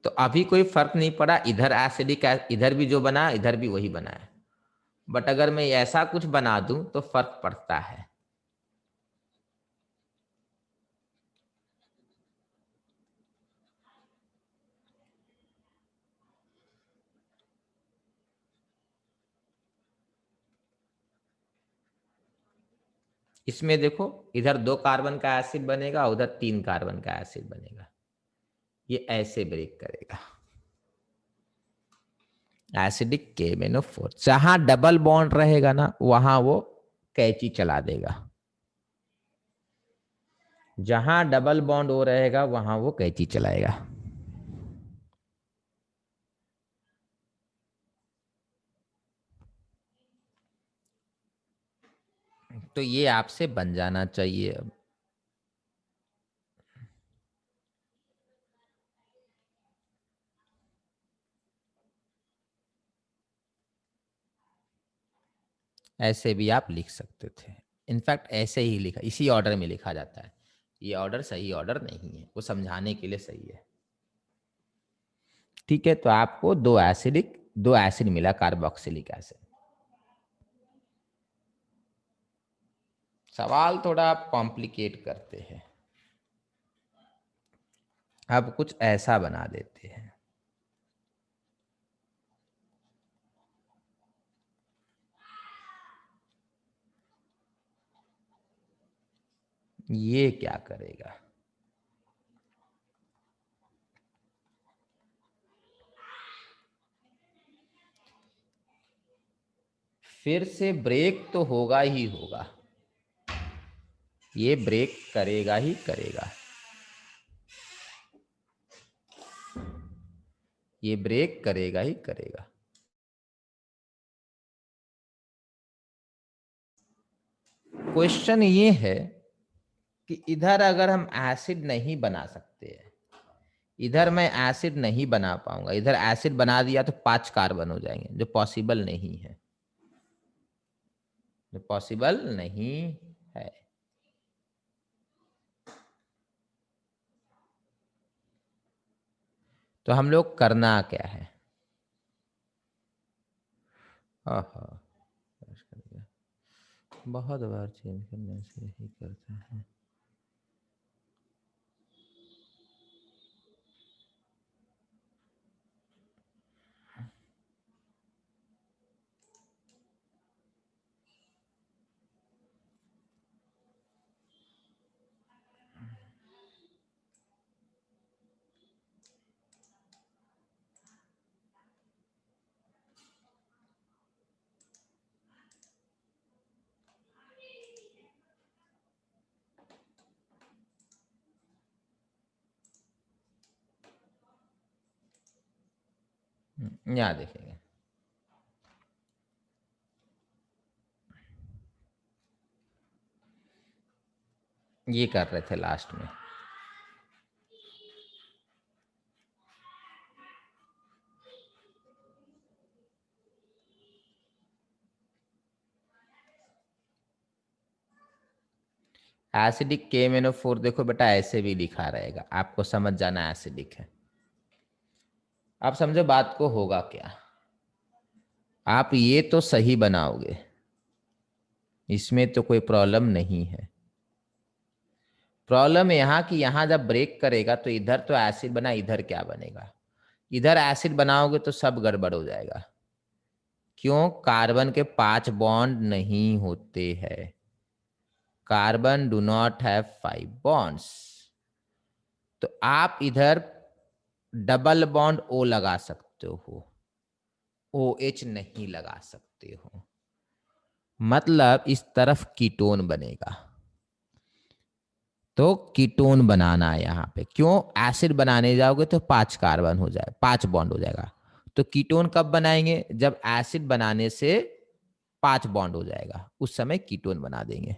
तो अभी कोई फर्क नहीं पड़ा, इधर एसिडिक, इधर भी जो बना इधर भी वही बना है। बट अगर मैं ऐसा कुछ बना दूं तो फर्क पड़ता है। इसमें देखो, इधर 2 कार्बन का एसिड बनेगा, उधर 3 कार्बन का एसिड बनेगा। ये ऐसे ब्रेक करेगा। एसिडिक KMnO4, जहां डबल बॉन्ड रहेगा ना वहां वो कैंची चला देगा। जहां डबल बॉन्ड हो रहेगा वहां वो कैंची चलाएगा। तो ये आपसे बन जाना चाहिए अब। ऐसे भी आप लिख सकते थे। इनफैक्ट ऐसे ही लिखा, इसी ऑर्डर में लिखा जाता है। ये ऑर्डर सही ऑर्डर नहीं है, वो समझाने के लिए सही है। ठीक है, तो आपको 2 एसिड मिला, कार्बोक्सिलिक एसिड। सवाल थोड़ा आप कॉम्प्लिकेट करते हैं। अब कुछ ऐसा बना देते हैं। ये क्या करेगा? फिर से ब्रेक तो होगा ही होगा, ये ब्रेक करेगा ही करेगा, ये ब्रेक करेगा ही करेगा। क्वेश्चन ये है कि इधर अगर हम एसिड नहीं बना सकते हैं, इधर मैं एसिड नहीं बना पाऊंगा, इधर एसिड बना दिया तो 5 कार्बन हो जाएंगे, जो पॉसिबल नहीं है, जो पॉसिबल नहीं है। तो हम लोग करना क्या है? आहा, बहुत बार चेंज करने से ही करता है। यहाँ देखेंगे, ये कर रहे थे लास्ट में। एसिडिक KMnO4 देखो बेटा, ऐसे भी लिखा रहेगा, आपको समझ जाना एसिडिक है। आप समझो बात को, होगा क्या? आप ये तो सही बनाओगे, इसमें तो कोई प्रॉब्लम नहीं है। प्रॉब्लम यहाँ कि यहाँ जब ब्रेक करेगा तो इधर तो एसिड बना, इधर क्या बनेगा? इधर एसिड बनाओगे तो सब गड़बड़ हो जाएगा। क्यों? कार्बन के 5 बॉन्ड नहीं होते हैं। Carbon do not have 5 bonds. तो आप इधर डबल बॉन्ड O लगा सकते हो, OH नहीं लगा सकते हो। मतलब इस तरफ कीटोन बनेगा। तो कीटोन बनाना है यहाँ पे। क्यों? एसिड बनाने जाओगे तो 5 कार्बन हो जाए, 5 बॉन्ड हो जाएगा। तो कीटोन कब बनाएंगे? जब एसिड बनाने से 5 बॉन्ड हो जाएगा, उस समय कीटोन बना देंगे।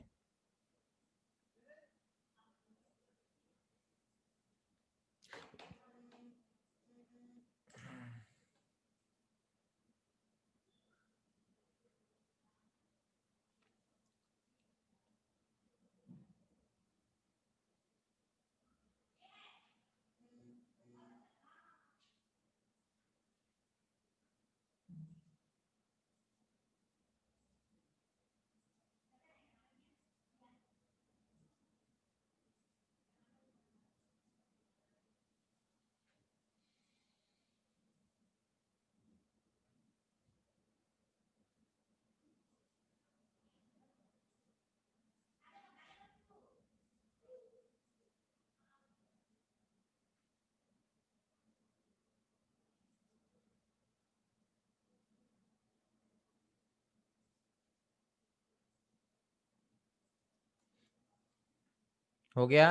हो गया?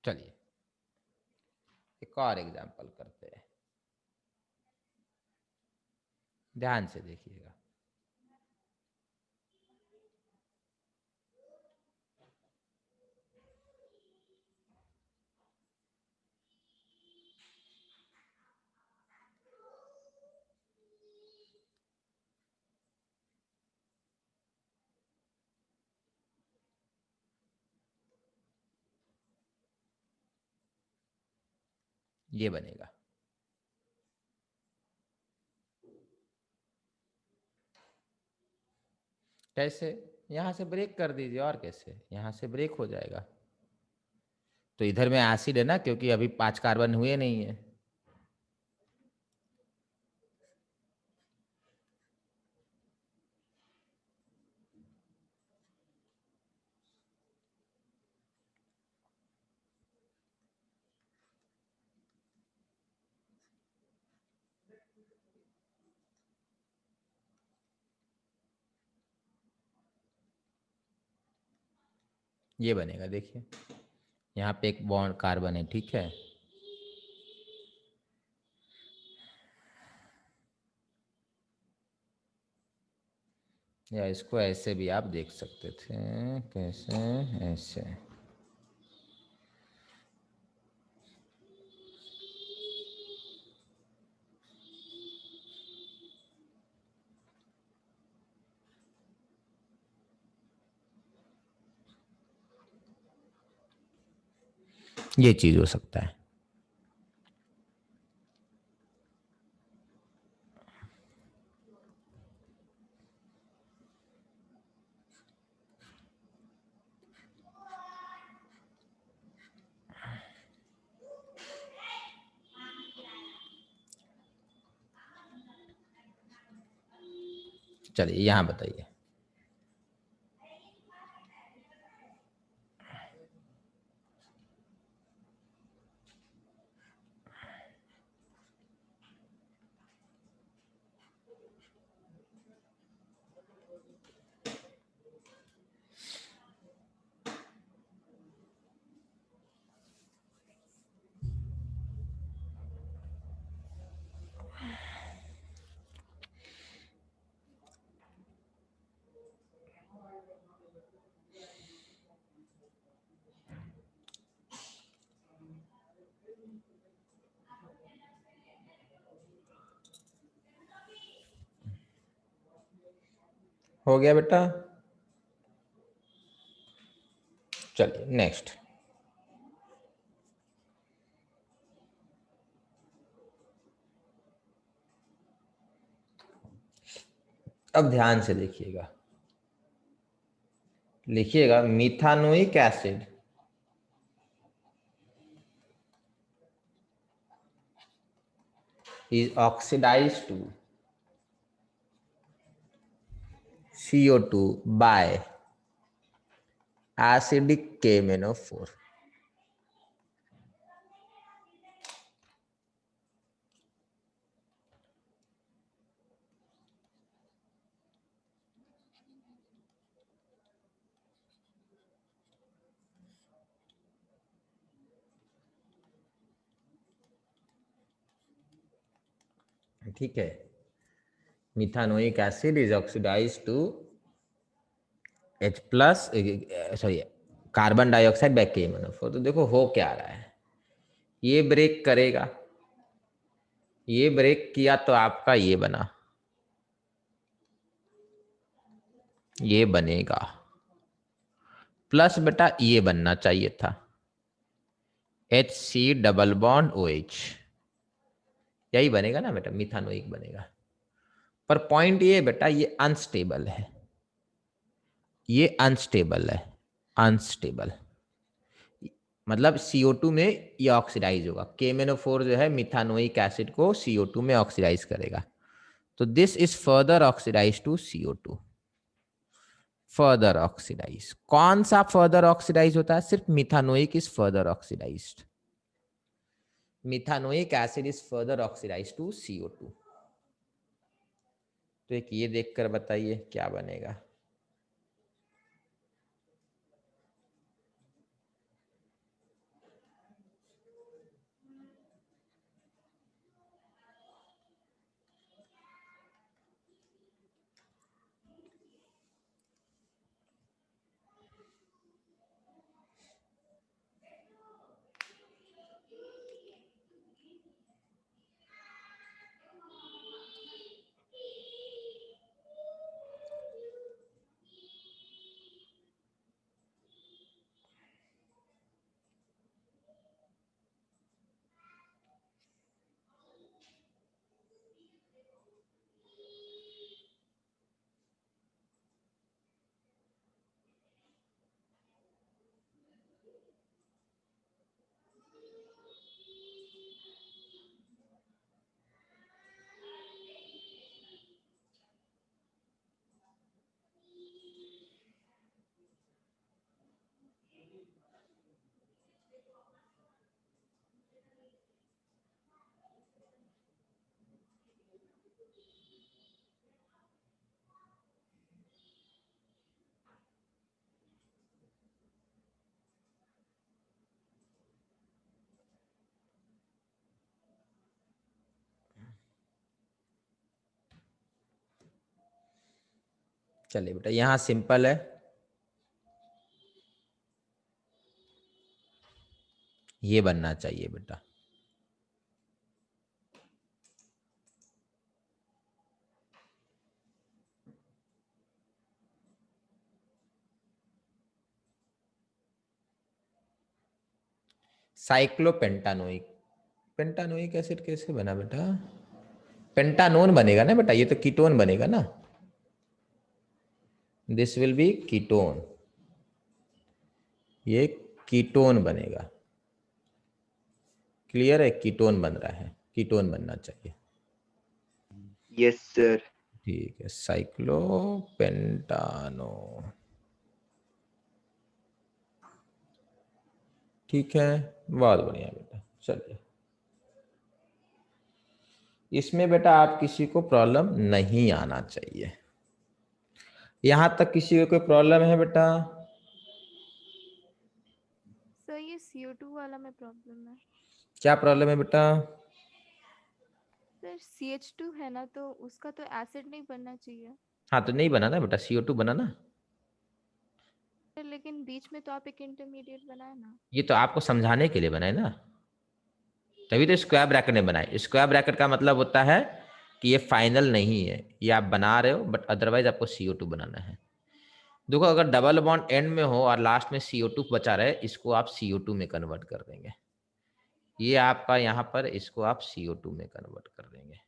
चलिए एक और एग्जांपल करते हैं, ध्यान से देखिएगा। ये बनेगा, कैसे? यहां से ब्रेक कर दीजिए, और कैसे? यहां से ब्रेक हो जाएगा। तो इधर में एसिड है ना, क्योंकि अभी 5 कार्बन हुए नहीं है। ये बनेगा, देखिए यहाँ पे एक बॉन्ड कार्बन है, ठीक है। या इसको ऐसे भी आप देख सकते थे, कैसे? ऐसे। ये चीज हो सकता है। चलिए यहाँ बताइए। हो गया बेटा? चलिए नेक्स्ट। अब ध्यान से देखिएगा, लिखिएगा methanoic acid is oxidized to CO2 by acidic KMnO4। ठीक है, methanoic acid is oxidise to H plus, sorry, carbon dioxide by KMnO4। तो देखो हो क्या रहा है, ये ब्रेक करेगा, ये ब्रेक किया तो आपका ये बना, ये बनेगा, प्लस बेटा ये बनना चाहिए था HC डबल बॉन्ड OH। यही बनेगा ना बेटा, मिथानोइक बनेगा। पर पॉइंट ये बेटा, ये अनस्टेबल है, ये अनस्टेबल है, अनस्टेबल मतलब CO2 में ये ऑक्सीडाइज होगा। KMnO4 जो है मिथानोइक एसिड को CO2 में ऑक्सीडाइज करेगा, तो this is further oxidise to CO2। Further oxidise, कौन सा फर्दर ऑक्सीडाइज होता है? सिर्फ methanoic is further oxidised. Methanoic acid is further oxidise to CO2। तो एक ये देखकर बताइए क्या बनेगा। चलिए बेटा, यहाँ सिंपल है, ये बनना चाहिए बेटा। साइक्लोपेंटानोइक, पेंटानोइक एसिड कैसे बना बेटा? पेंटानोन बनेगा ना बेटा, ये तो कीटोन बनेगा ना। दिस विल बी कीटोन, ये कीटोन बनेगा। क्लियर है? कीटोन बन रहा है, कीटोन बनना चाहिए। Yes sir. ठीक है, साइक्लोपेंटानो। ठीक है, बहुत बढ़िया बेटा। चलिए, इसमें बेटा आप किसी को प्रॉब्लम नहीं आना चाहिए। यहां तक किसी को कोई प्रॉब्लम है बेटा? सर ये CO2 वाला में प्रॉब्लम है। क्या प्रॉब्लम है बेटा? सर CH2 है ना, तो उसका तो एसिड नहीं बनना चाहिए। हाँ तो नहीं बना ना बेटा, CO2 बना ना। सर लेकिन बीच में तो आप एक इंटरमीडिएट बनाए ना। ये तो आपको समझाने के लिए बनाए ना, तभी तो स्क्वायर ब्रैकेट ने बनाए। स्क्वायर ब्रैकेट का मतलब होता है कि ये फाइनल नहीं है, ये आप बना रहे हो, बट अदरवाइज आपको CO2 बनाना है। देखो, अगर डबल बॉन्ड एंड में हो और लास्ट में CO2 बचा रहे, इसको आप CO2 में कन्वर्ट कर देंगे। ये आपका यहाँ पर, इसको आप CO2 में कन्वर्ट कर देंगे।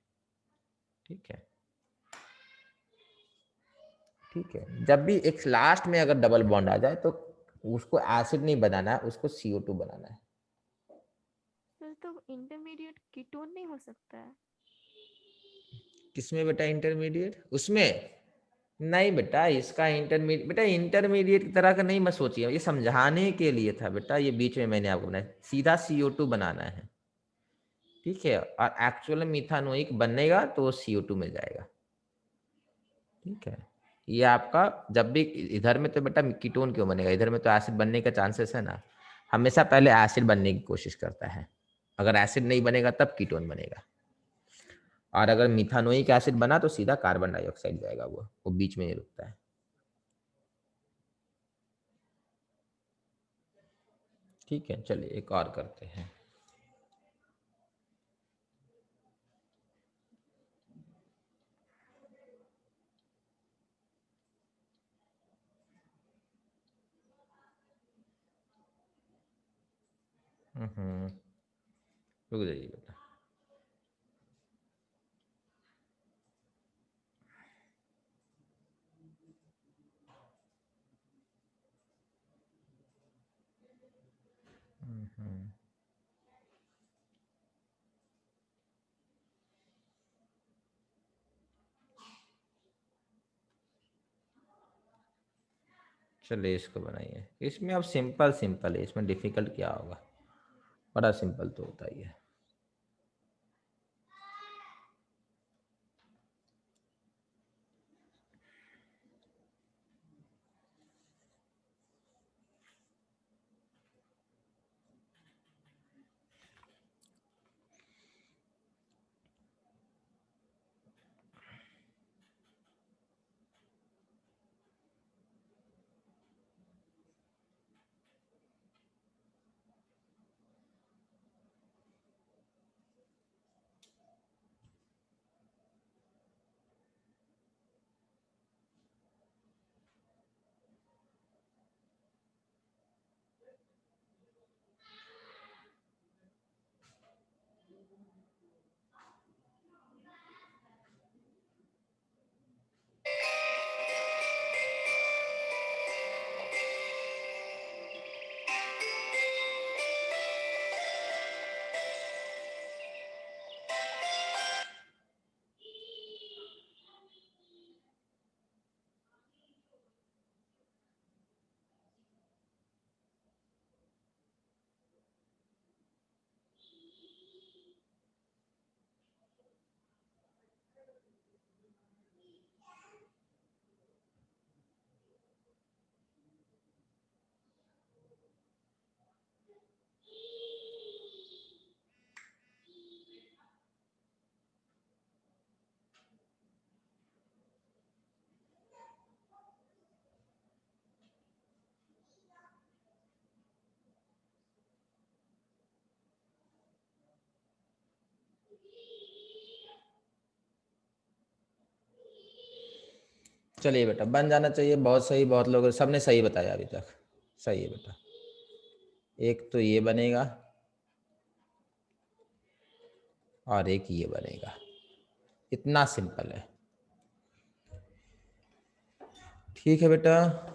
ठीक है, ठीक है। जब भी एक लास्ट में अगर डबल बॉन्ड आ जाए तो उसको एसिड नहीं बनाना है, उसको CO2 बनाना है। सर तो इंटरमीडिएट कीटोन नहीं हो सकता है? किसमें बेटा इंटरमीडिएट? उसमें नहीं बेटा, इसका इंटरमीडिएट बेटा, इंटरमीडिएट की तरह का नहीं मत सोचिए, ये समझाने के लिए था बेटा। ये बीच में मैंने आपको बनाया, सीधा CO2 बनाना है। ठीक है, और एक्चुअल मिथानोइक बनेगा तो वो CO2 में जाएगा। ठीक है, ये आपका जब भी इधर में तो बेटा कीटोन क्यों बनेगा, इधर में तो एसिड बनने का चांसेस है ना। हमेशा पहले एसिड बनने की कोशिश करता है, अगर एसिड नहीं बनेगा तब कीटोन बनेगा। और अगर मिथानोइक एसिड बना तो सीधा कार्बन डाइऑक्साइड जाएगा, वो बीच में नहीं रुकता है। ठीक है, चलिए एक और करते हैं। रुक जाइए बेटा। चलिए इसको बनाइए। इसमें अब सिंपल सिंपल है, इसमें डिफिकल्ट क्या होगा, बड़ा सिंपल तो होता ही है। चलिए बेटा बन जाना चाहिए। बहुत सही, बहुत लोग सबने सही बताया अभी तक। सही है बेटा। एक तो ये बनेगा और एक ये बनेगा। इतना सिंपल है। ठीक है बेटा।